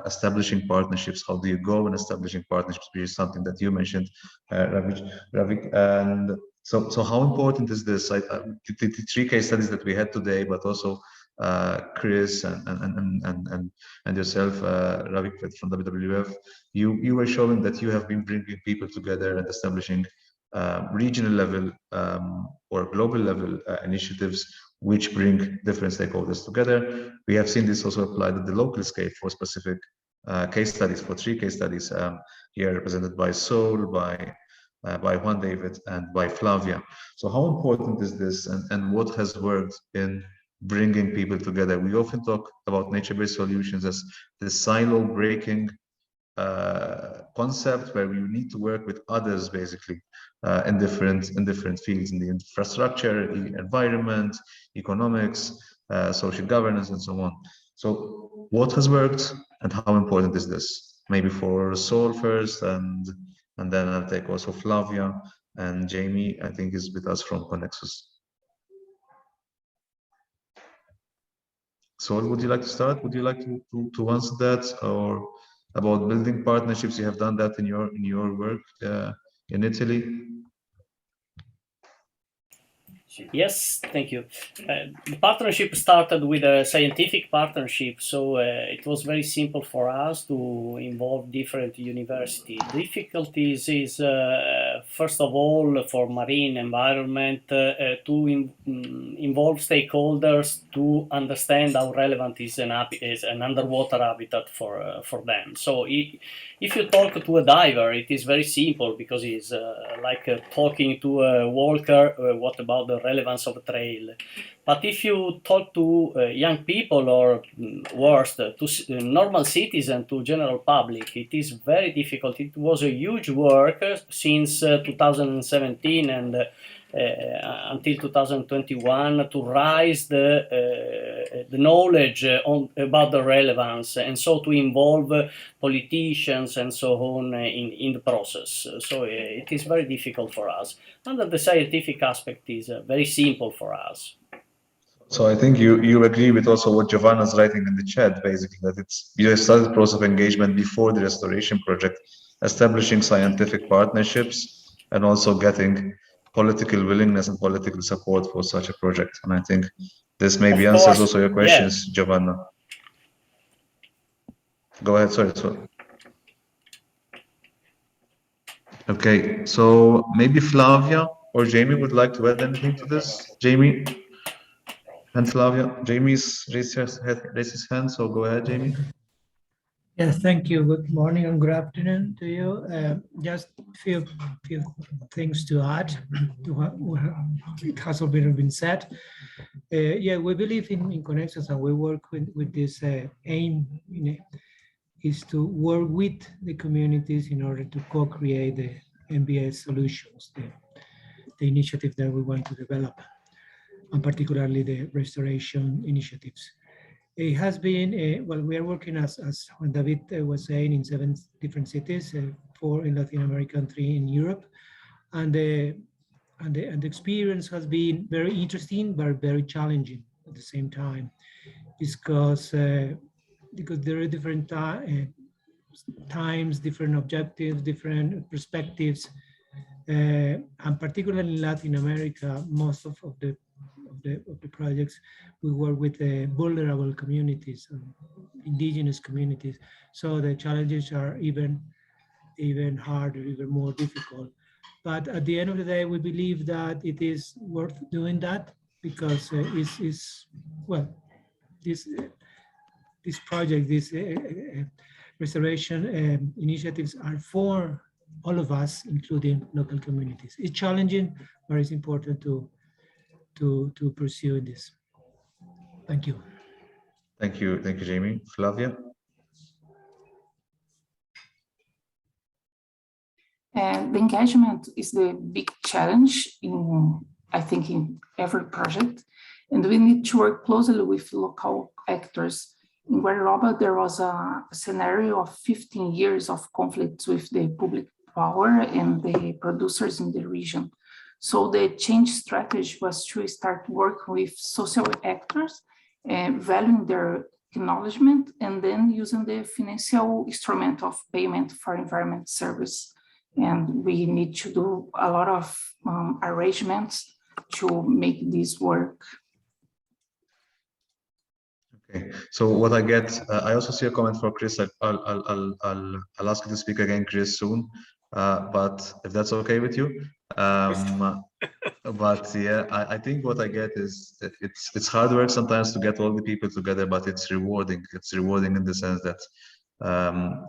establishing partnerships. How do you go in establishing partnerships? Which is something that you mentioned, Ravik. And so how important is this? The three case studies that we had today, but also Chris and yourself, Ravik from WWF, you were showing that you have been bringing people together and establishing regional level or global level initiatives which bring different stakeholders together. We have seen this also applied at the local scale for specific case studies, for three case studies here represented by Sol, by Juan David, and by Flavia. So how important is this, and what has worked in bringing people together? We often talk about nature-based solutions as the silo breaking concept where you need to work with others basically in different fields, in the infrastructure, the environment, economics, social governance, and so on. So what has worked and how important is this? Maybe for Sol first, and then I'll take also Flavia, and Jamie, I think, is with us from Connexus. Sol, would you like to start? Would you like to answer that, or about building partnerships? You have done that in your work in Italy. Yes, thank you. The partnership started with a scientific partnership, so it was very simple for us to involve different universities. Difficulties is, first of all, for marine environment, to involve stakeholders to understand how relevant is an underwater habitat for them. So if you talk to a diver, it is very simple because it's like talking to a walker, what about the relevance of a trail. But if you talk to young people, or worse, to normal citizens, to general public, it is very difficult. It was a huge work since 2017 and until 2021 to raise the knowledge about the relevance, and so to involve politicians and so on in the process. So it is very difficult for us. Under the scientific aspect is very simple for us. So I think you agree with also what Giovanna's writing in the chat, basically, that you started the process of engagement before the restoration project, establishing scientific partnerships, and also getting political willingness and political support for such a project. And I think this maybe answers also your questions, yeah. Giovanna. Go ahead, sorry. Okay, so maybe Flavia or Jamie would like to add anything to this. Jamie and Flavia. Jamie's raised his hand, so go ahead, Jamie. Yes, thank you. Good morning and good afternoon to you. Just few things to add to what has already been said. Yeah, we believe in connections, and we work with this aim, is to work with the communities in order to co-create the MBS solutions, the initiative that we want to develop, and particularly the restoration initiatives. It has been, well, we are working as Juan David was saying, in 7 different cities, 4 in Latin America and 3 in Europe. And the experience has been very interesting, but very challenging at the same time, because there are different times, different objectives, different perspectives. And particularly in Latin America, most of the projects, we work with vulnerable communities, indigenous communities. So the challenges are even harder, even more difficult. But at the end of the day, we believe that it is worth doing that, because this project, these restoration initiatives are for all of us, including local communities. It's challenging, but it's important to pursue this. Thank you. Thank you, Jamie. Flavia? And the engagement is the big challenge I think, in every project. And we need to work closely with local actors. In Guariraba, there was a scenario of 15 years of conflicts with the public power and the producers in the region. So the change strategy was to start working with social actors, valuing their acknowledgement, and then using the financial instrument of payment for environment service. And we need to do a lot of arrangements to make this work. Okay, so what I get, I also see a comment for Chris. I'll ask you to speak again, Chris, soon. But if that's okay with you, but yeah, I think what I get is that it's hard work sometimes to get all the people together, but it's rewarding. It's rewarding in the sense that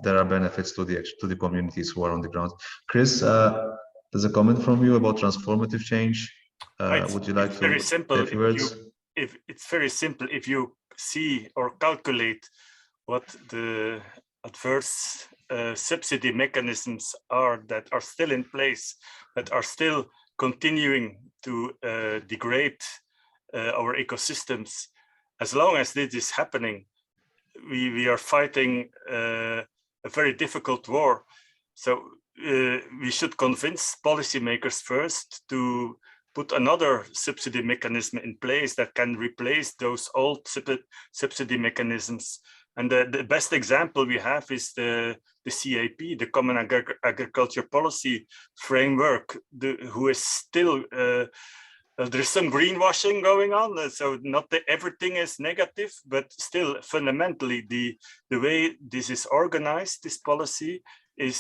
there are benefits to the communities who are on the ground. Chris, there's a comment from you about transformative change. Would you like to very simple. say a few words? If it's very simple, if you see or calculate what the adverse subsidy mechanisms are that are still in place, that are still continuing to degrade our ecosystems, as long as this is happening, we are fighting a very difficult war. So we should convince policymakers first to put another subsidy mechanism in place that can replace those old subsidy mechanisms. And the best example we have is the CAP, the Common Agriculture Policy Framework, who is still, there's some greenwashing going on. So not that everything is negative, but still fundamentally the way this is organized, this policy, is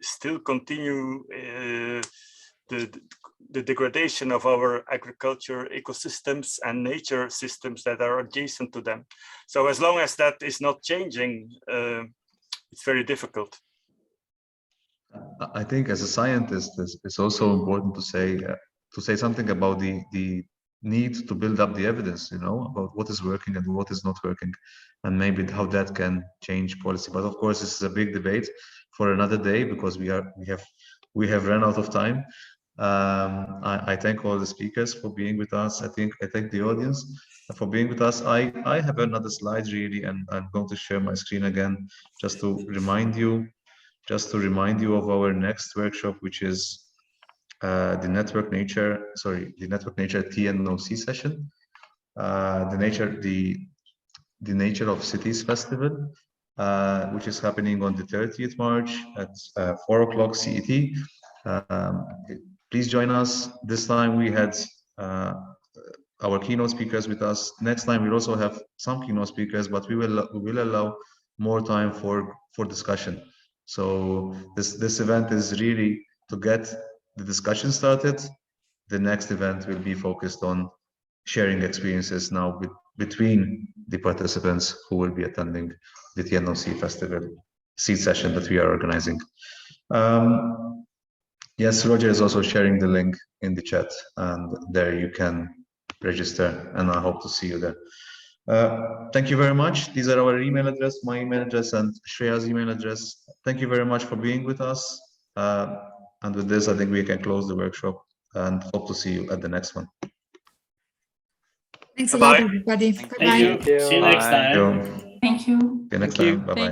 still continue the degradation of our agriculture ecosystems and nature systems that are adjacent to them. So as long as that is not changing, it's very difficult. I think as a scientist, it's also important to say something about the need to build up the evidence, about what is working and what is not working, and maybe how that can change policy. But of course, this is a big debate for another day, because we have run out of time. I thank all the speakers for being with us. I thank the audience for being with us. I have another slide really, and I'm going to share my screen again just to remind you of our next workshop, which is the NetworkNature TNOC session, the Nature of Cities Festival, which is happening on the 30th March at 4 o'clock CET. Please join us. This time we had our keynote speakers with us. Next time we'll also have some keynote speakers, but we will allow more time for discussion. So this event is really to get the discussion started. The next event will be focused on sharing experiences now between the participants who will be attending the TNOC Festival seed session that we are organizing. Yes, Roger is also sharing the link in the chat, and there you can register, and I hope to see you there. Thank you very much. These are our email address, my email address, and Shreya's email address. Thank you very much for being with us. And with this, I think we can close the workshop and hope to see you at the next one. Thanks a lot, everybody. Thank you. See you next time. Thank you. See you next time. Bye-bye.